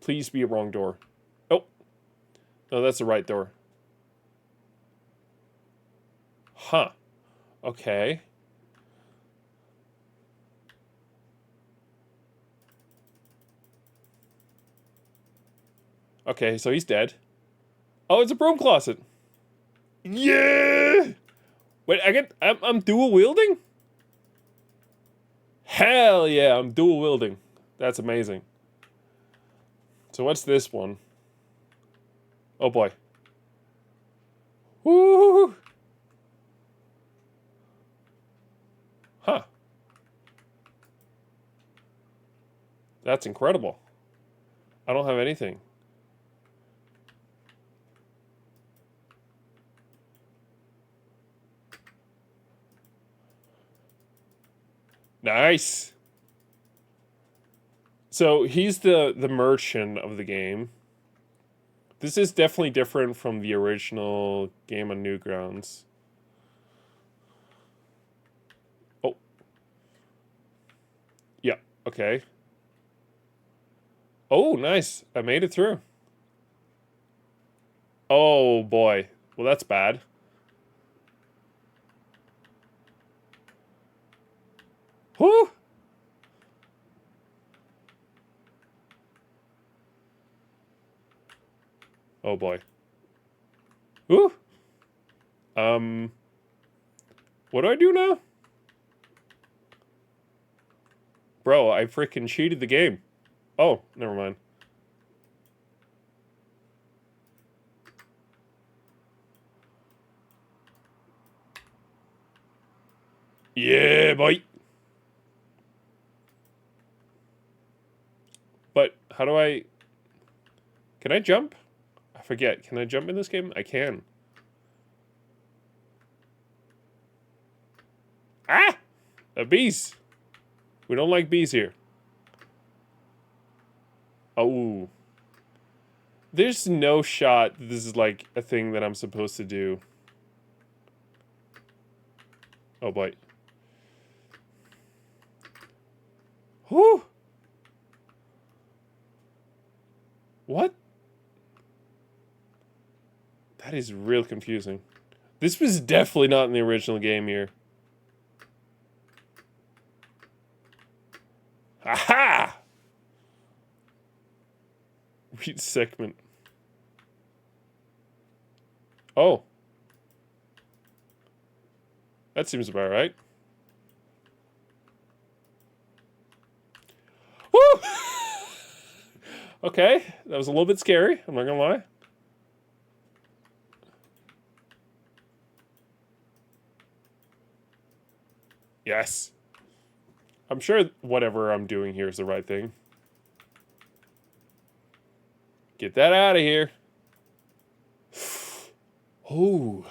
Please be a wrong door. Oh, no, that's the right door. Huh. Okay. Okay, so he's dead. Oh, it's a broom closet. Yeah. Wait, I'm dual wielding? Hell yeah, I'm dual wielding. That's amazing. So what's this one? Oh boy. Woo! Huh. That's incredible. I don't have anything. Nice. So he's the merchant of the game. This is definitely different from the original game on Newgrounds. Oh. Yeah, okay. Oh, nice. I made it through. Oh, boy. Well, that's bad. Whew. Oh, boy. Whew. What do I do now? Bro, I freaking cheated the game. Oh, never mind. Yeah, boy. But how do I... Can I jump? I forget. Can I jump in this game? I can. Ah! Bees. We don't like bees here. Oh. There's no shot that this is like a thing that I'm supposed to do. Oh boy. Whew. What? That is real confusing. This was definitely not in the original game here. Aha! Read segment. Oh. That seems about right. Woo! Okay, that was a little bit scary, I'm not gonna lie. Yes. I'm sure whatever I'm doing here is the right thing. Get that out of here. Oh.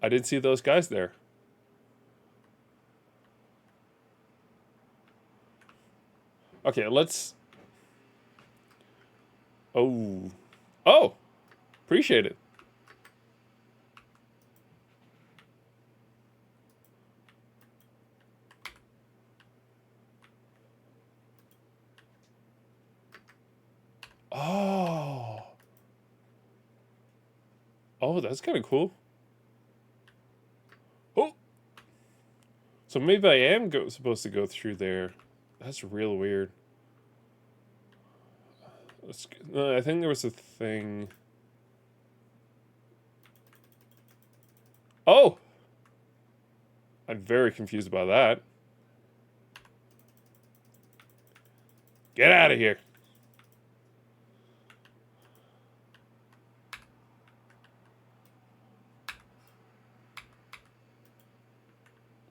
I didn't see those guys there. Okay, let's... Oh. Oh! Appreciate it. Oh. Oh, that's kind of cool. Oh! So maybe I am supposed to go through there. That's real weird. I think there was a thing... Oh! I'm very confused about that. Get out of here.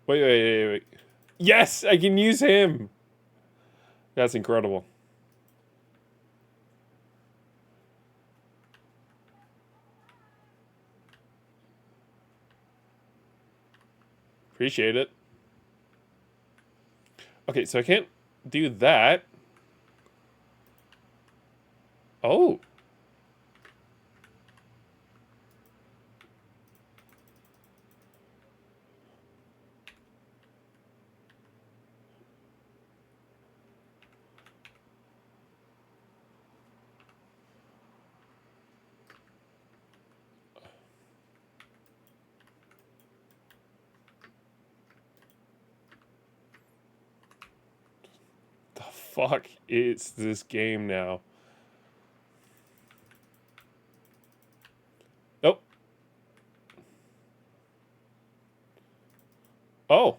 Wait. Yes, I can use him. That's incredible. Appreciate it. Okay, so I can't do that. Oh. The fuck is this game now? Nope. Oh.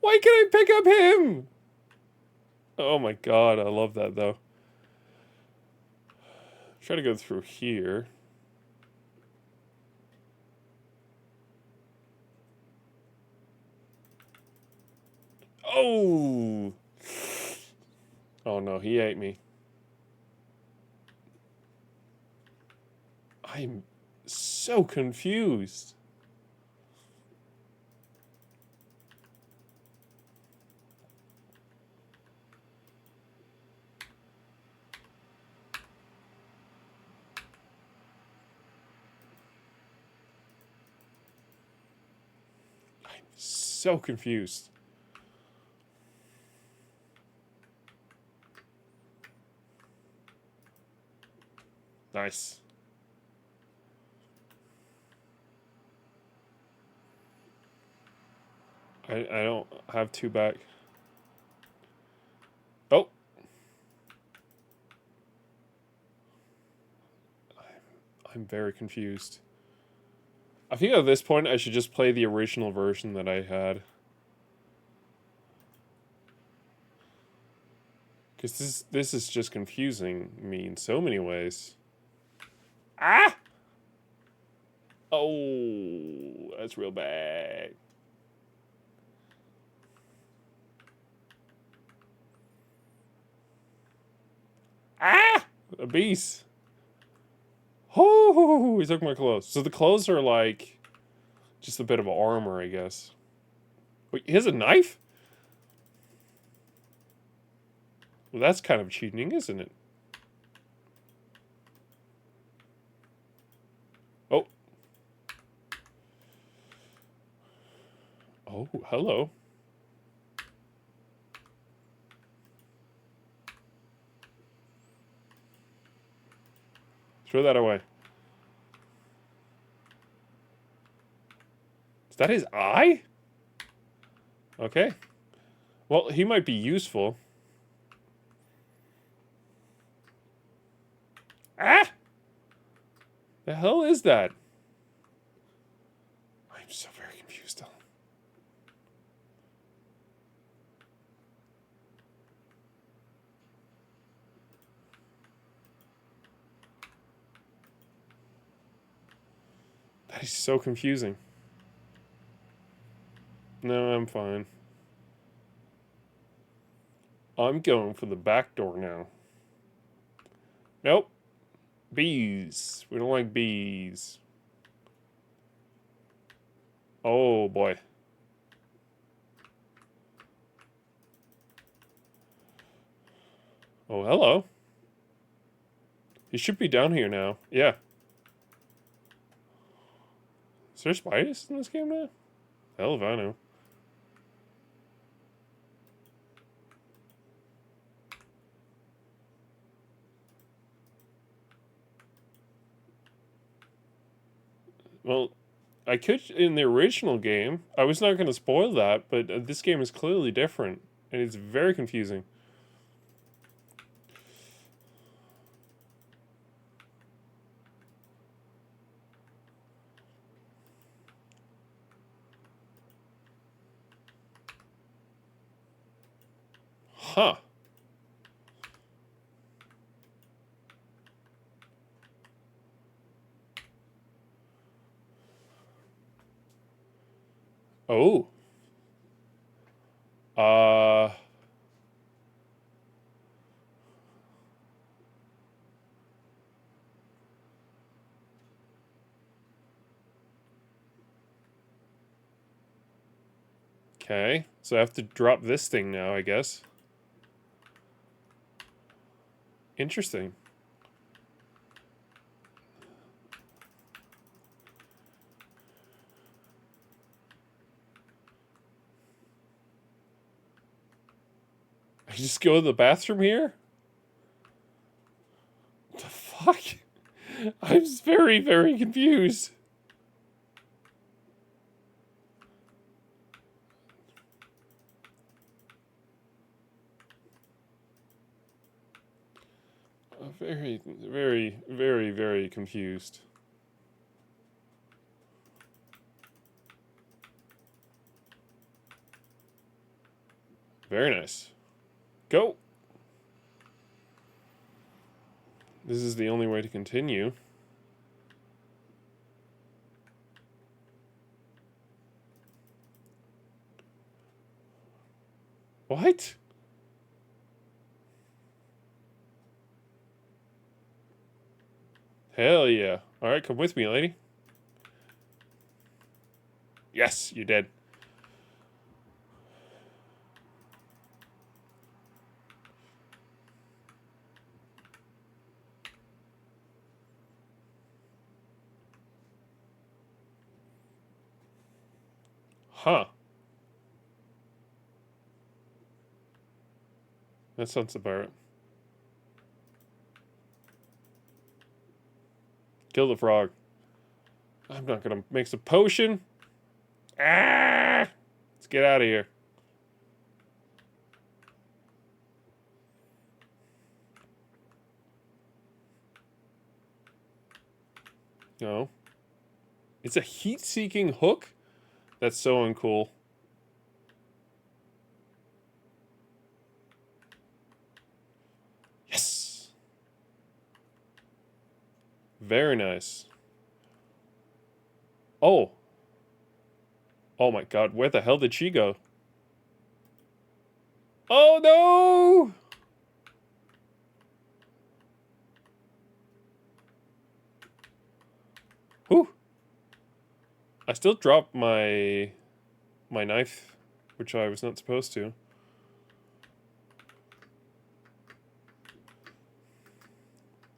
Why can't I pick up him? Oh my god, I love that though. Try to go through here. Oh! Oh no, he ate me. I'm so confused. I'm so confused. Nice. I don't have two back. Oh! I'm very confused. I think at this point I should just play the original version that I had. Because this is just confusing me in so many ways. Ah! Oh, that's real bad. Ah! A beast. Oh, he took my clothes. So the clothes are like just a bit of armor, I guess. Wait, he has a knife? Well, that's kind of cheating, isn't it? Oh. Oh, hello. Throw that away. Is that his eye? Okay. Well, he might be useful. Ah! The hell is that? I'm so very confused still. That is so confusing. No, I'm fine. I'm going for the back door now. Nope. Bees. We don't like bees. Oh, boy. Oh, hello. He should be down here now. Yeah. Is there spiders in this game now? Hell if I know. Well, I could in the original game. I was not going to spoil that, but this game is clearly different, and it's very confusing. Huh. Oh. Uh. Okay. So I have to drop this thing now, I guess. Interesting. I just go to the bathroom here? What the fuck? I'm very, very confused. Very, very, very, very confused. Very nice. Go! This is the only way to continue. What? Hell yeah. Alright, come with me, lady. Yes, you did. Huh. That sounds about right. Kill the frog. I'm not gonna mix a potion. Ah! Let's get out of here. No. It's a heat-seeking hook? That's so uncool. Yes! Very nice. Oh. Oh my god, where the hell did she go? Oh no! Whew. I still dropped my knife, which I was not supposed to.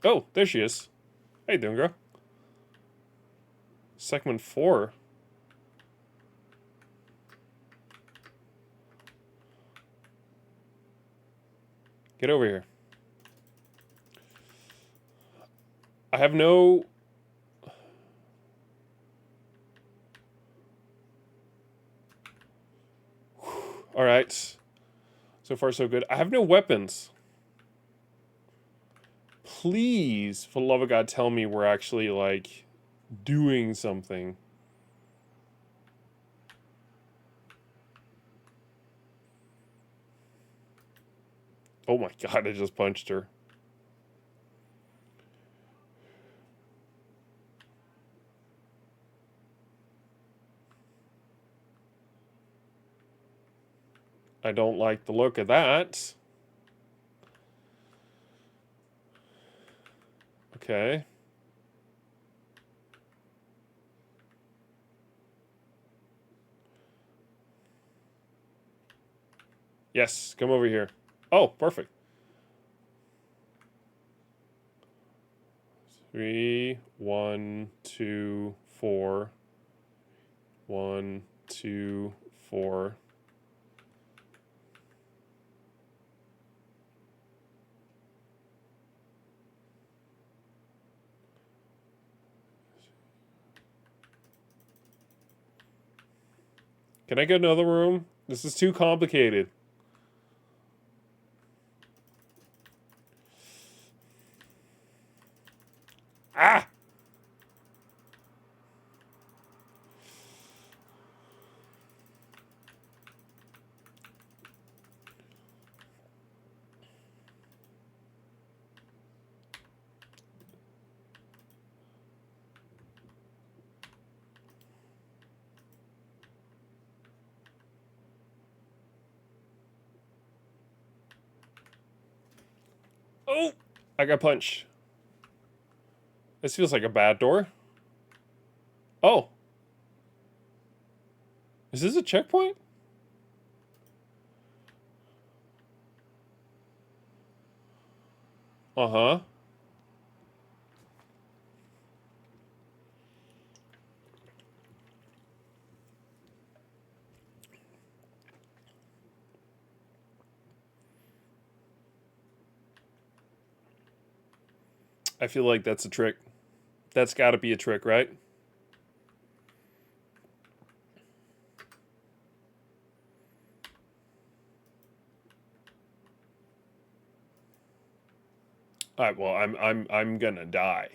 Oh, there she is. How you doing, girl? Segment 4. Get over here. I have no... Alright. So far, so good. I have no weapons. Please, for the love of God, tell me we're actually, like, doing something. Oh my god, I just punched her. I don't like the look of that. Okay. Yes, come over here. Oh, perfect. 3, 1, 2, 4. 1, 2, 4. Can I get another room? This is too complicated. Ah! Oh! I got punched. This feels like a bad door. Oh. Is this a checkpoint? Uh-huh. I feel like that's a trick. That's gotta be a trick, right? Alright, well, I'm gonna die.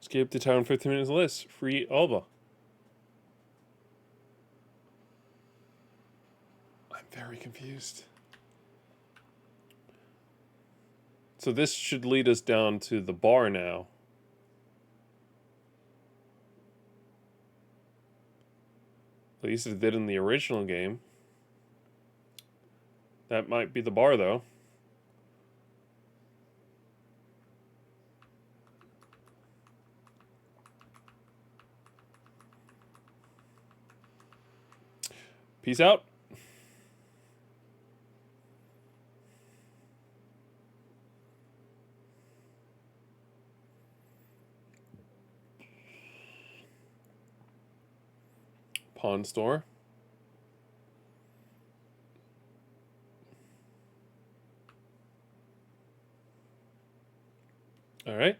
Escape the town 15 minutes less. Free Alba. I'm very confused. So this should lead us down to the bar now. At least it did in the original game. That might be the bar, though. Peace out. Pawn store. All right.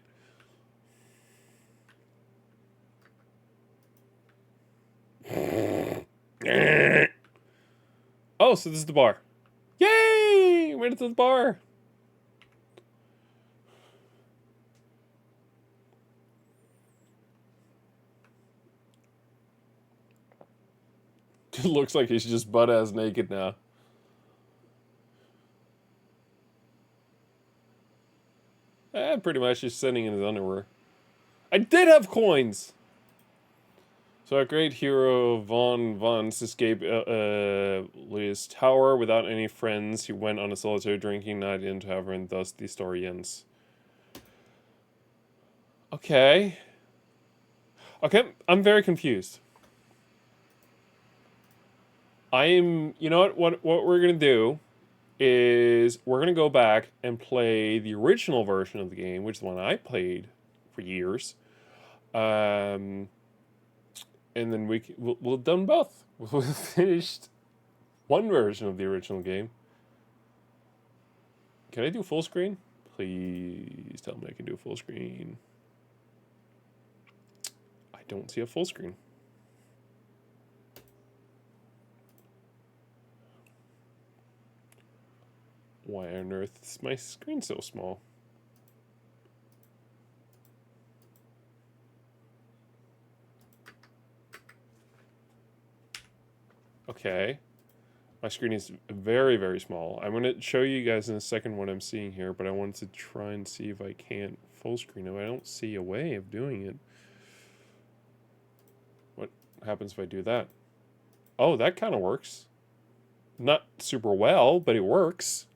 Oh, so this is the bar. Yay! Made it to the bar. It looks like he's just butt-ass naked now. Pretty much just sitting in his underwear. I did have coins! So our great hero Von Vance escaped Leah's tower without any friends. He went on a solitary drinking night in tavern, thus the story ends. Okay. Okay, I'm very confused. You know what we're gonna do is we're gonna go back and play the original version of the game, which is the one I played for years. And then we'll have done both. We'll have finished one version of the original game. Can I do full screen? Please tell me I can do a full screen. I don't see a full screen. Why on earth is my screen so small? Okay. My screen is very, very small. I'm going to show you guys in a second what I'm seeing here, but I wanted to try and see if I can't full screen it. I don't see a way of doing it. What happens if I do that? Oh, that kind of works. Not super well, but it works.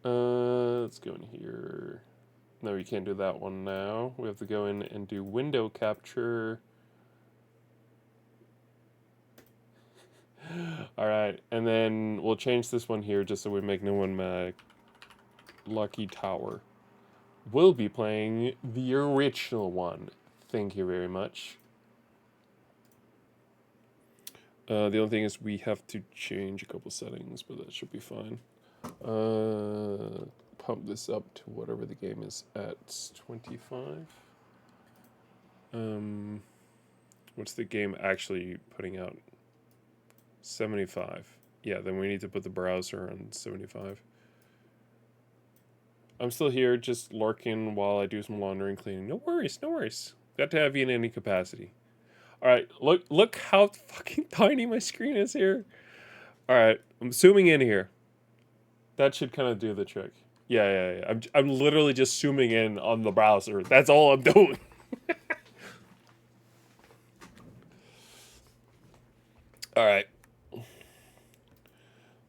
Let's go in here. No, we can't do that one now. We have to go in and do window capture. All right, and then we'll change this one here just so we make no one mad. Lucky Tower. We'll be playing the original one. Thank you very much. The only thing is we have to change a couple settings, but that should be fine. Pump this up to whatever the game is at 25. What's the game actually putting out? 75. Yeah, then we need to put the browser on 75. I'm still here, just lurking while I do some laundry and cleaning. No worries, no worries. Got to have you in any capacity. All right, look how fucking tiny my screen is here. All right, I'm zooming in here. That should kind of do the trick. Yeah. I'm literally just zooming in on the browser. That's all I'm doing. All right.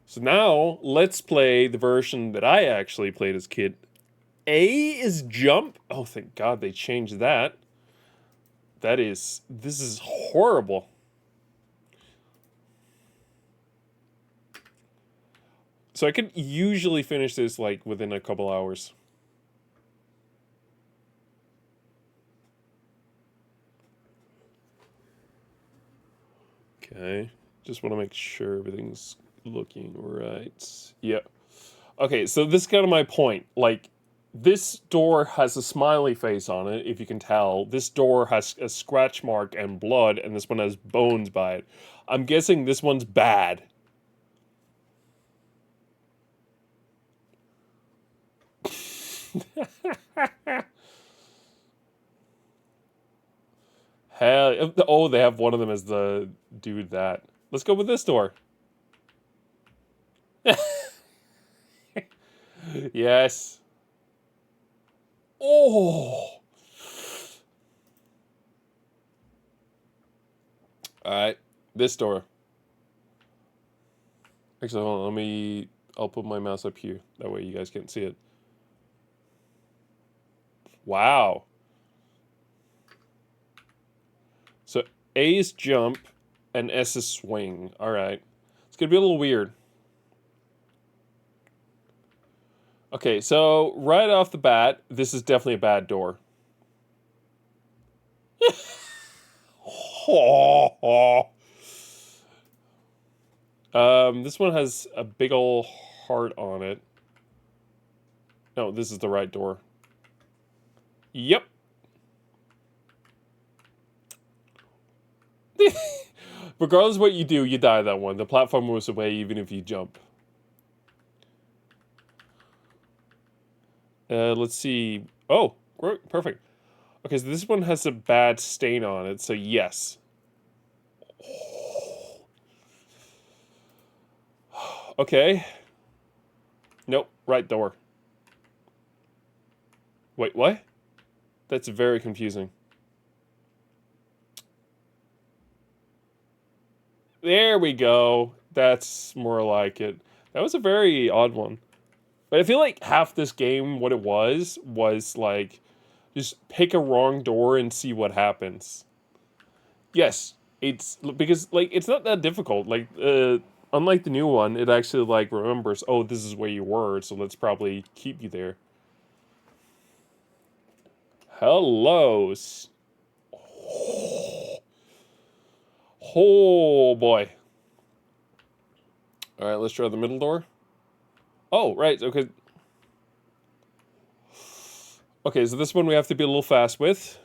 So now let's play the version that I actually played as a kid. A is jump. Oh, thank God they changed that. This is horrible. So I could usually finish this like within a couple hours. Okay. Just want to make sure everything's looking right. Yep. Okay, so this is kind of my point. Like, this door has a smiley face on it, if you can tell. This door has a scratch mark and blood, and this one has bones by it. I'm guessing this one's bad. Hell, oh, they have one of them as the dude that. Let's go with this door. Yes. Oh. Alright. This door. Actually, hold on. I'll put my mouse up here. That way you guys can see it. Wow. So A is jump and S is swing. Alright. It's gonna be a little weird. Okay, so right off the bat, this is definitely a bad door. This one has a big ol' heart on it. No, this is the right door. Yep. Regardless of what you do, you die that one. The platform moves away even if you jump. Let's see. Oh, perfect. Okay, so this one has a bad stain on it, so yes. Okay. Nope, right door. Wait, what? That's very confusing. There we go. That's more like it. That was a very odd one. But I feel like half this game, what it was like, just pick a wrong door and see what happens. Yes, it's because like it's not that difficult. Like unlike the new one, it actually like remembers, oh, this is where you were, so let's probably keep you there. Hello. Oh boy. All right, let's try the middle door. Oh, right. Okay. Okay, so this one we have to be a little fast with.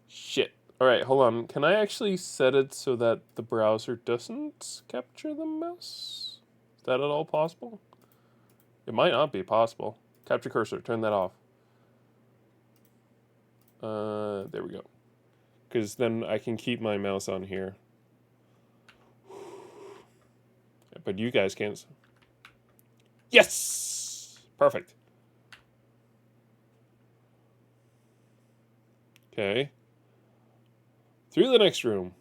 Shit. Alright, hold on. Can I actually set it so that the browser doesn't capture the mouse? Is that at all possible? It might not be possible. Capture cursor, turn that off. There we go. Because then I can keep my mouse on here. But you guys can't. Yes! Perfect. Okay. Through the next room.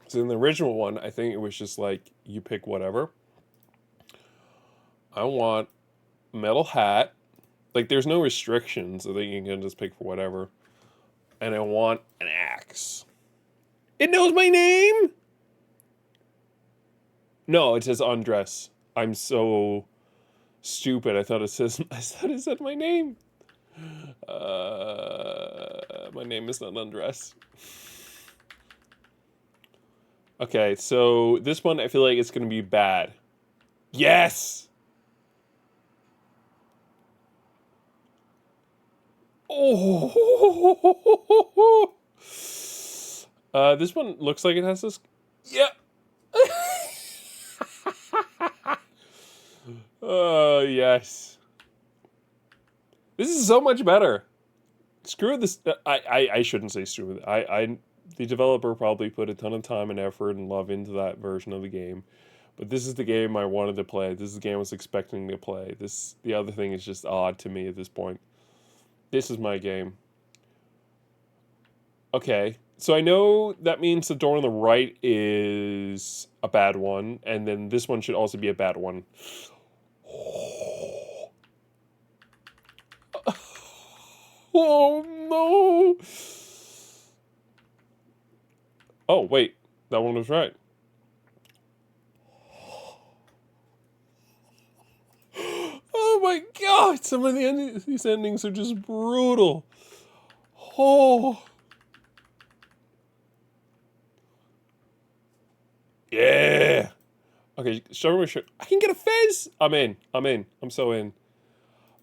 So in the original one, I think it was just like, you pick whatever. I want metal hat. Like, there's no restrictions. I think you can just pick for whatever. And I want an axe. It knows my name? No, it says undress. I'm so stupid. I thought it said my name. My name is not undress. Okay, so this one I feel like it's gonna be bad. Yes! Oh! This one looks like it has this. Yeah! Yes. This is so much better. Screw this. I shouldn't say screw. The developer probably put a ton of time and effort and love into that version of the game. But this is the game I wanted to play. This is the game I was expecting to play. The other thing is just odd to me at this point. This is my game. Okay, so I know that means the door on the right is a bad one, and then this one should also be a bad one. Oh no! Oh wait, that one was right. Oh my god! Some of these endings are just brutal. Oh. Yeah. Okay, show me. I can get a fez. I'm in. I'm so in.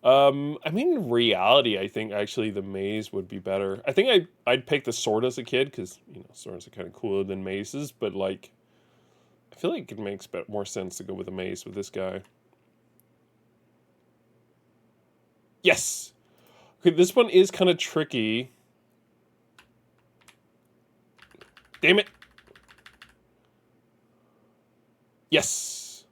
I mean, in reality, I think actually the maze would be better. I think I'd pick the sword as a kid because swords are kind of cooler than mazes. But like, I feel like it makes more sense to go with a maze with this guy. Yes. Okay, this one is kind of tricky. Damn it. Yes!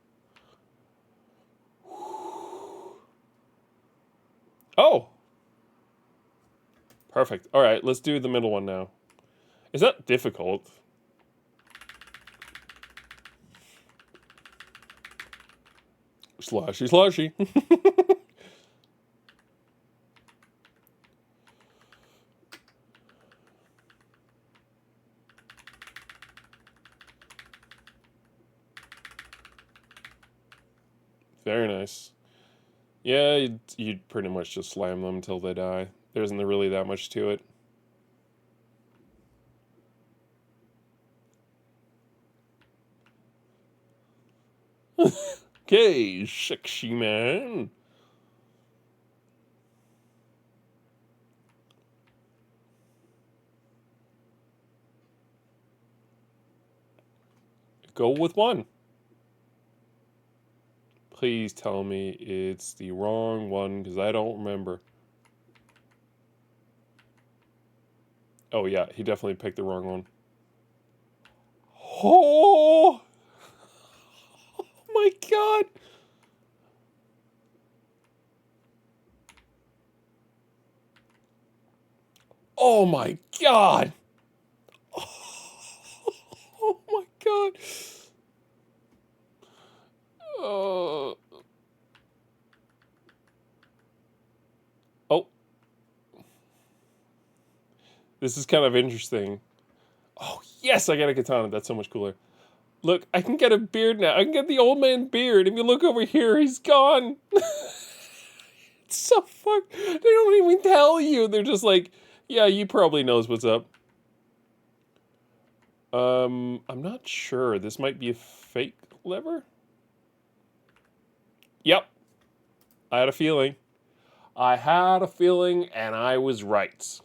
Oh! Perfect. Alright, let's do the middle one now. Is that difficult? Slushy, slushy. Very nice. Yeah, you'd pretty much just slam them until they die. There isn't really that much to it. Okay, sexy man. Go with one. Please tell me it's the wrong one, because I don't remember. Oh yeah, he definitely picked the wrong one. Oh! Oh my god! Oh my god! Oh my god! Oh. Oh. This is kind of interesting. Oh, yes, I got a katana. That's so much cooler. Look, I can get a beard now. I can get the old man beard. If you look over here, he's gone. It's so fuck. They don't even tell you. They're just like, yeah, you probably knows what's up. I'm not sure. This might be a fake lever. Yep. I had a feeling. I had a feeling, and I was right.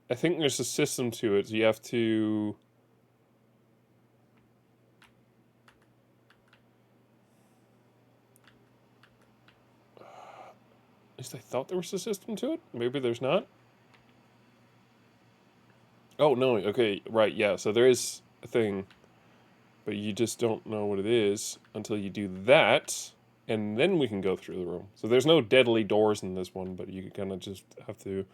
I think there's a system to it. So you have to... At least I thought there was a system to it. Maybe there's not. Oh, no. Okay, right, yeah. So there is a thing. But you just don't know what it is until you do that. And then we can go through the room. So there's no deadly doors in this one, but you kind of just have to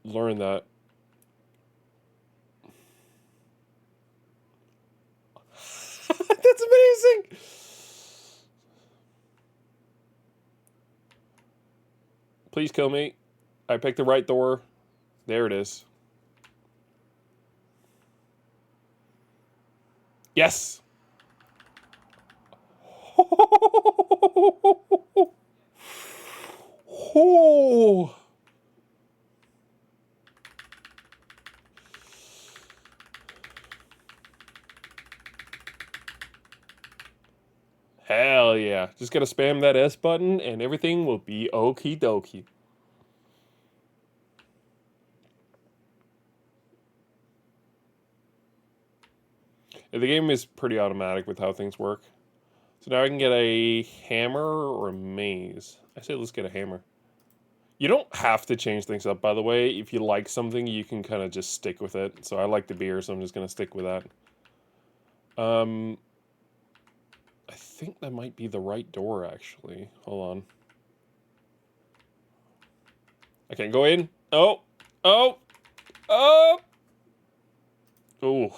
learn that. That's amazing! Please kill me. I picked the right door. There it is. Yes! Oh! Hell yeah. Just gotta spam that S button and everything will be okie dokie. Yeah, the game is pretty automatic with how things work. So now I can get a hammer or a maze. I say let's get a hammer. You don't have to change things up, by the way. If you like something, you can kind of just stick with it. So I like the beer, so I'm just going to stick with that. I think that might be the right door, actually. Hold on. I can't go in. Oh! Oh! Oh! Ooh.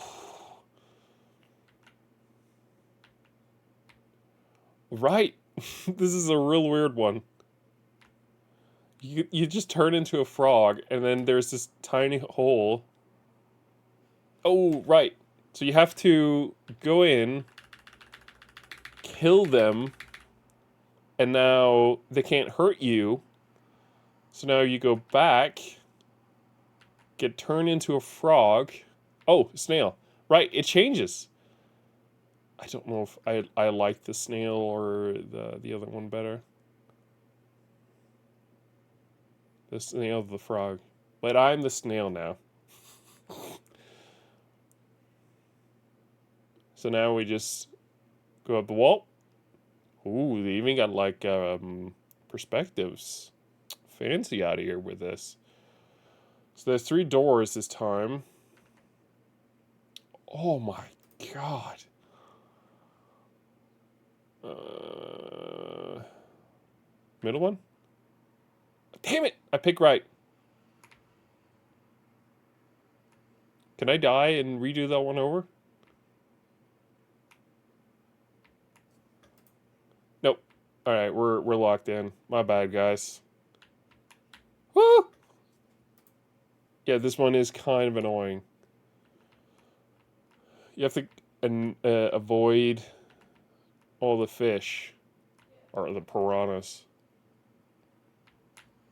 Right. This is a real weird one. You just turn into a frog, and then there's this tiny hole. Oh, right. So you have to go in, kill them, and now they can't hurt you. So now you go back, get turned into a frog. Oh, snail. Right, it changes. I don't know if I like the snail or the other one better. The snail, the frog. But I'm the snail now. So now we just go up the wall. Ooh, they even got like perspectives. Fancy out of here with this. So there's 3 doors this time. Oh my god. Middle one? Damn it! I picked right. Can I die and redo that one over? Nope. Alright, we're locked in. My bad, guys. Woo! Yeah, this one is kind of annoying. You have to avoid all the fish. Or the piranhas.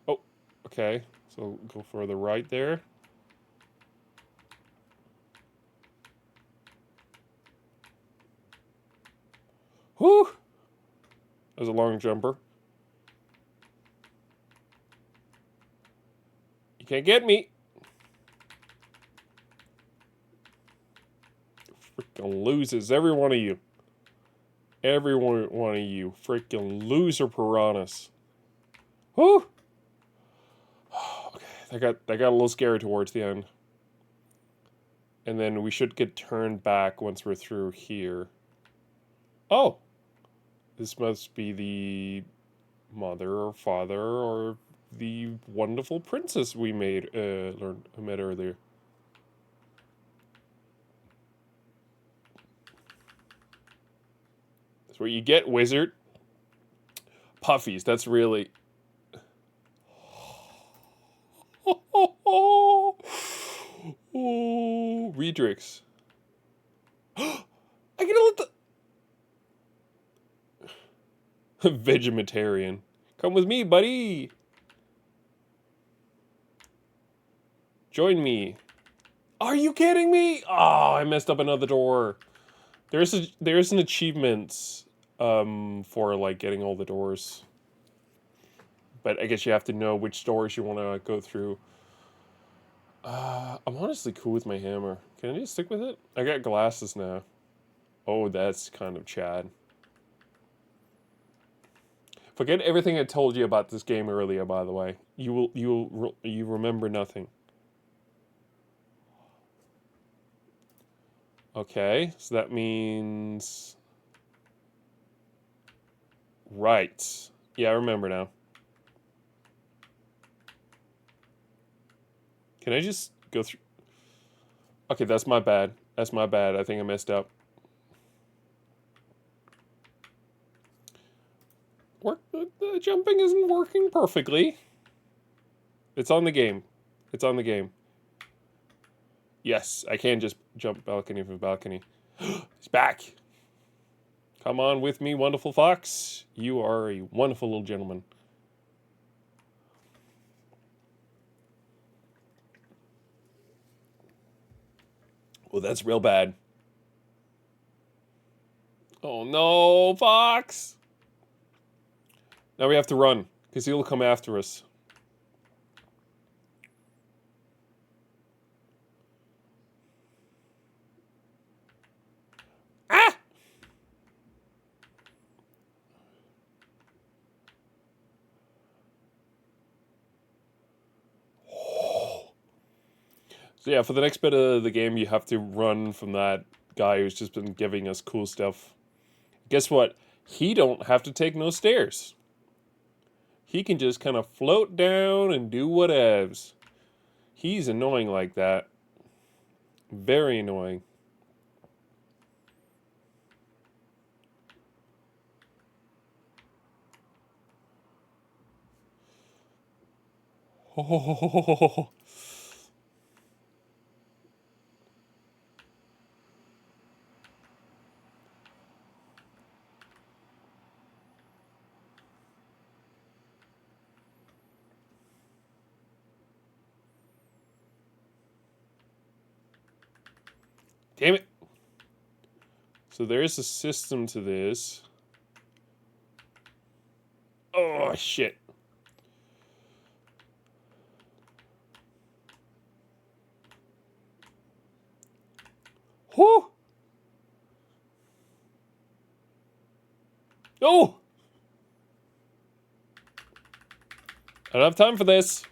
Oh, okay. So go further right there. Whew! That was a long jumper. You can't get me. Freaking losers, every one of you. Every one of you. Freaking loser piranhas. Whew! Okay, that got a little scary towards the end. And then we should get turned back once we're through here. Oh! This must be the mother or father or the wonderful princess we met earlier. That's what you get, wizard. Puffies, that's really... Oh, Redrix. I gotta let the... Vegetarian. Come with me, buddy. Join me. Are you kidding me? Oh, I messed up another door. There's an achievement for like getting all the doors. But I guess you have to know which doors you want to go through. I'm honestly cool with my hammer. Can I just stick with it? I got glasses now. Oh, that's kind of Chad. Forget everything I told you about this game earlier, by the way. You remember nothing. Okay, so that means... Right. Yeah, I remember now. Can I just go through... Okay, that's my bad. That's my bad. I think I messed up. The jumping isn't working perfectly. It's on the game. It's on the game. Yes, I can just jump balcony from balcony. He's back. Come on with me, wonderful fox. You are a wonderful little gentleman. Oh, that's real bad. Oh no, fox. Now we have to run, because he'll come after us. Ah! So yeah, for the next bit of the game, you have to run from that guy who's just been giving us cool stuff. Guess what? He don't have to take no stairs. He can just kind of float down and do whatevs. He's annoying like that. Very annoying. Oh. Damn it. So there's a system to this. Oh, shit. Whew. Oh! I don't have time for this.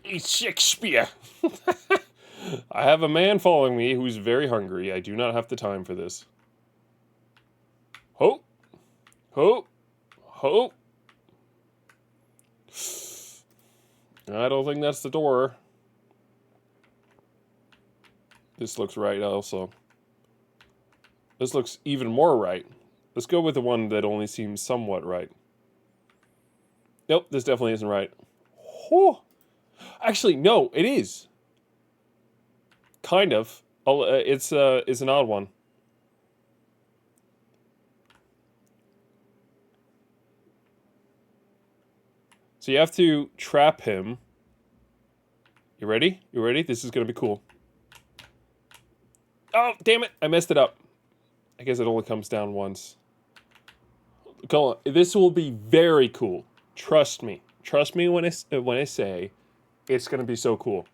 Shakespeare. I have a man following me who's very hungry. I do not have the time for this. Ho! Ho! Ho! I don't think that's the door. This looks right also. This looks even more right. Let's go with the one that only seems somewhat right. Nope, this definitely isn't right. Oh. Actually, no, it is. Kind of. It's an odd one. So you have to trap him. You ready? You ready? This is gonna be cool. Oh, damn it! I messed it up. I guess it only comes down once. Go on. This will be very cool. Trust me. Trust me when I say it's gonna be so cool.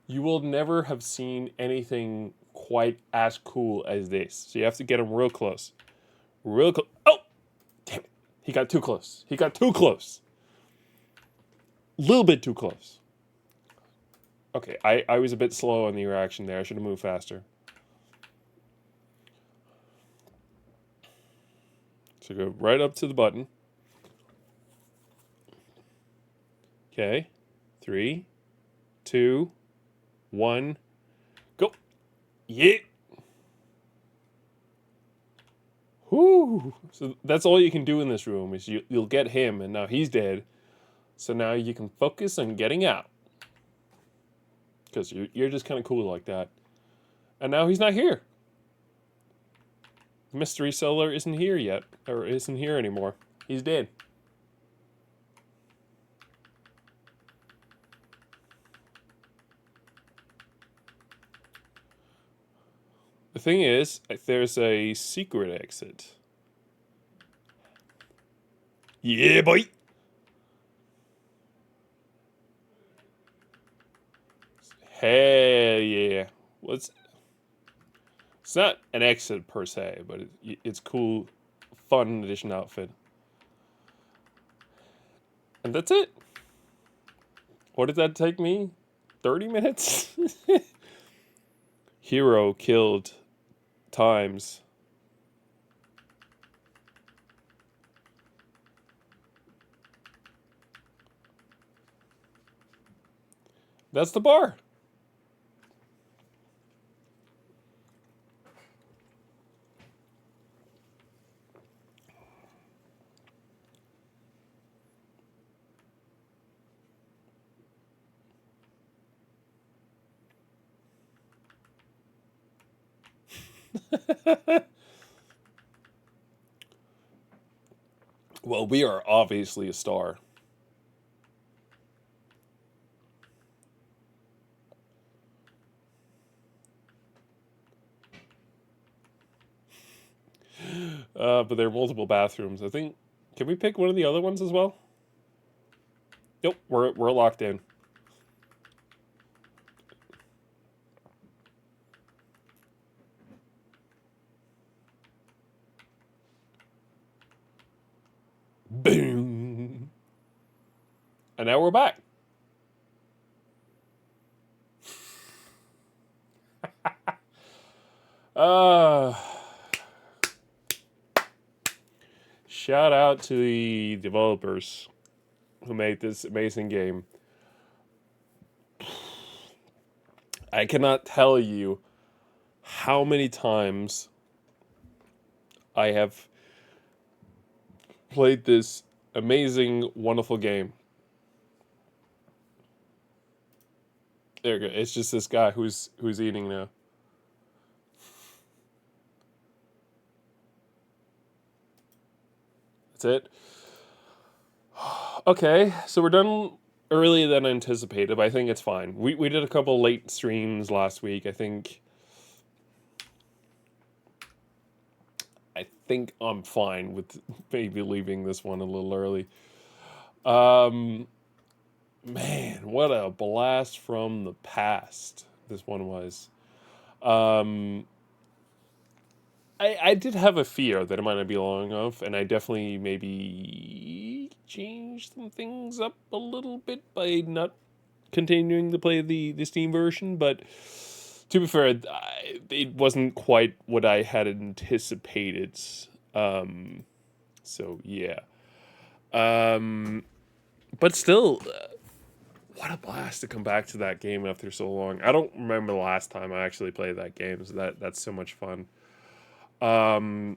You will never have seen anything quite as cool as this. So you have to get him real close. Real close. Oh! Damn it. He got too close. He got too close. A little bit too close. Okay, I was a bit slow on the reaction there. I should have moved faster. So go right up to the button. Okay. 3, 2, 1, go. Yeah. Whoo. So that's all you can do in this room is you'll get him, and now he's dead. So now you can focus on getting out. Because you're just kind of cool like that. And now he's not here. Mystery Seller isn't here yet. Or isn't here anymore. He's dead. The thing is, there's a secret exit. Yeah, boy! Hell yeah. Well, it's not an exit per se, but it's cool, fun edition outfit. And that's it. What did that take me? 30 minutes? Hero killed times. That's the bar. Well, we are obviously a star. But there are multiple bathrooms. I think. Can we pick one of the other ones as well? Nope, we're locked in. Boom. And now we're back. Uh, Shout out to the developers who made this amazing game. I cannot tell you how many times I have played this amazing, wonderful game. There you go. It's just this guy who's eating now. That's it. Okay, so we're done earlier than anticipated, but I think it's fine. We did a couple late streams last week. I think I'm fine with maybe leaving this one a little early. Um, Man, what a blast from the past this one was. Um, I did have a fear that it might not be long enough, and I definitely maybe changed some things up a little bit by not continuing to play the Steam version, but to be fair, it wasn't quite what I had anticipated. Um, so yeah. Um, but still, what a blast to come back to that game after so long. I don't remember the last time I actually played that game, so that's so much fun. Um,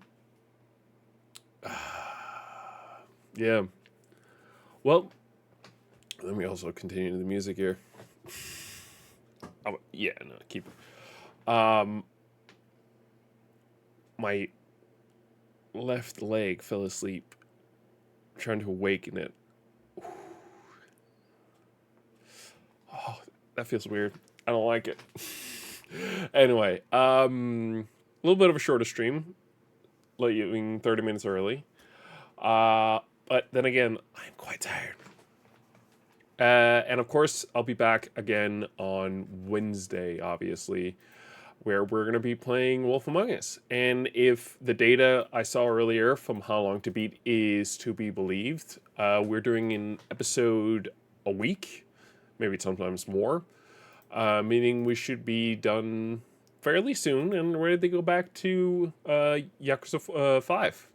yeah. Well, let me also continue the music here. Oh, yeah, no, keep it. My left leg fell asleep, trying to awaken it. Oh, that feels weird. I don't like it. Anyway, a little bit of a shorter stream, leaving 30 minutes early. But then again, I'm quite tired. And of course, I'll be back again on Wednesday, obviously, where we're going to be playing Wolf Among Us. And if the data I saw earlier from How Long to Beat is to be believed, we're doing an episode a week, maybe sometimes more, meaning we should be done fairly soon and ready to go back to Yakuza 5.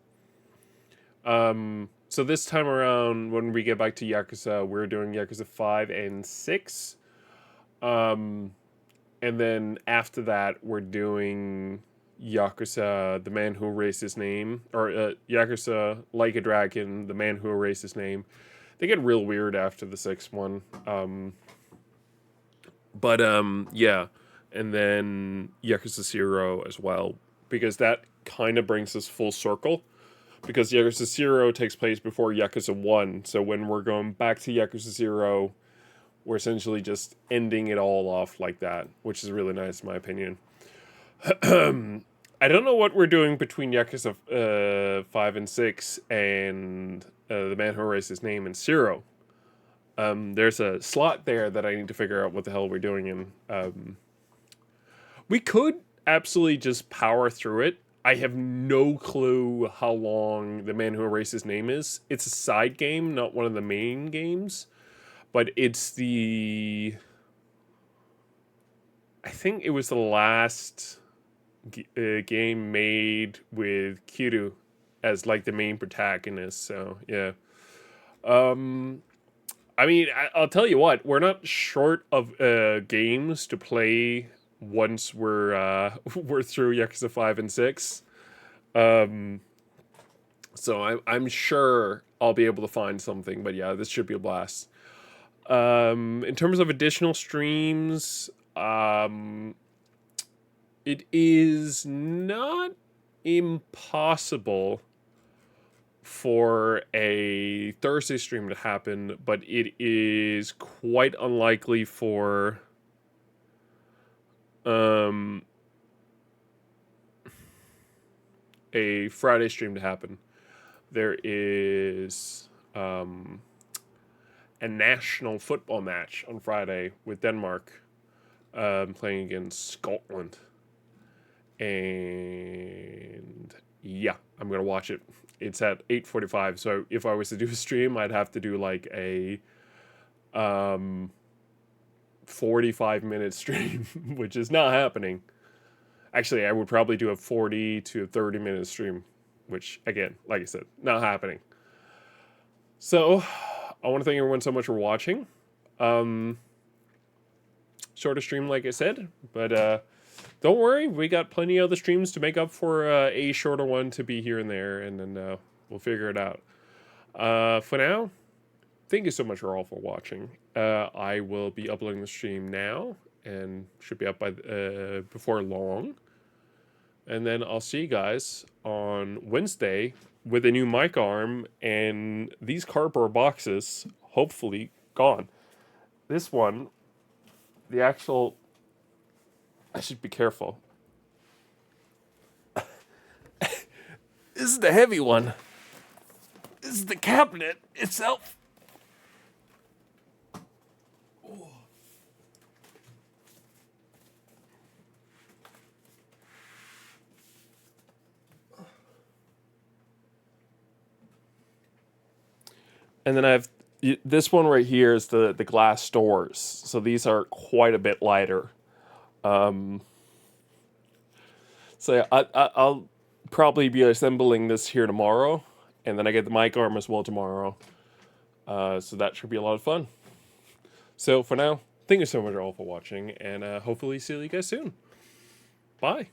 So this time around, when we get back to Yakuza, we're doing Yakuza 5 and 6. And then after that, we're doing Yakuza, the man who erased his name, or Yakuza Like a Dragon, the man who erased his name. They get real weird after the sixth one. Yeah. And then Yakuza 0 as well, because that kind of brings us full circle. Because Yakuza 0 takes place before Yakuza 1, so when we're going back to Yakuza 0, we're essentially just ending it all off like that, which is really nice in my opinion. I don't know what we're doing between Yakuza 5 and 6 and the man who erased his name in 0. There's a slot there that I need to figure out what the hell we're doing in. We could absolutely just power through it. I have no clue how long the man who erased his name is. It's a side game, not one of the main games, but it's the. I think it was the last game made with Kiryu as like the main protagonist. So yeah. I mean, I'll tell you what, we're not short of games to play once we're through Yakuza 5 and 6. So I'm sure I'll be able to find something, but yeah, this should be a blast. In terms of additional streams, it is not impossible for a Thursday stream to happen, but it is quite unlikely for a Friday stream to happen. There is a national football match on Friday with Denmark playing against Scotland. And yeah, I'm going to watch it. It's at 8:45, so if I was to do a stream, I'd have to do like a 45-minute stream, which is not happening. Actually, I would probably do a 40 to 30-minute stream, which, again, like I said, not happening. So, I want to thank everyone so much for watching. Shorter stream, like I said, but don't worry, we got plenty of other streams to make up for a shorter one to be here and there, and then we'll figure it out. For now, thank you so much for all for watching. I will be uploading the stream now, and should be up by before long. And then I'll see you guys on Wednesday with a new mic arm and these cardboard boxes, hopefully gone. This one, the actual... I should be careful. This is the heavy one. This is the cabinet itself. And then I have This one right here is the glass doors, so these are quite a bit lighter. Um, so yeah, I'll probably be assembling this here tomorrow, and then I get the mic arm as well tomorrow. So that should be a lot of fun. So for now, thank you so much all for watching, and hopefully see you guys soon. Bye.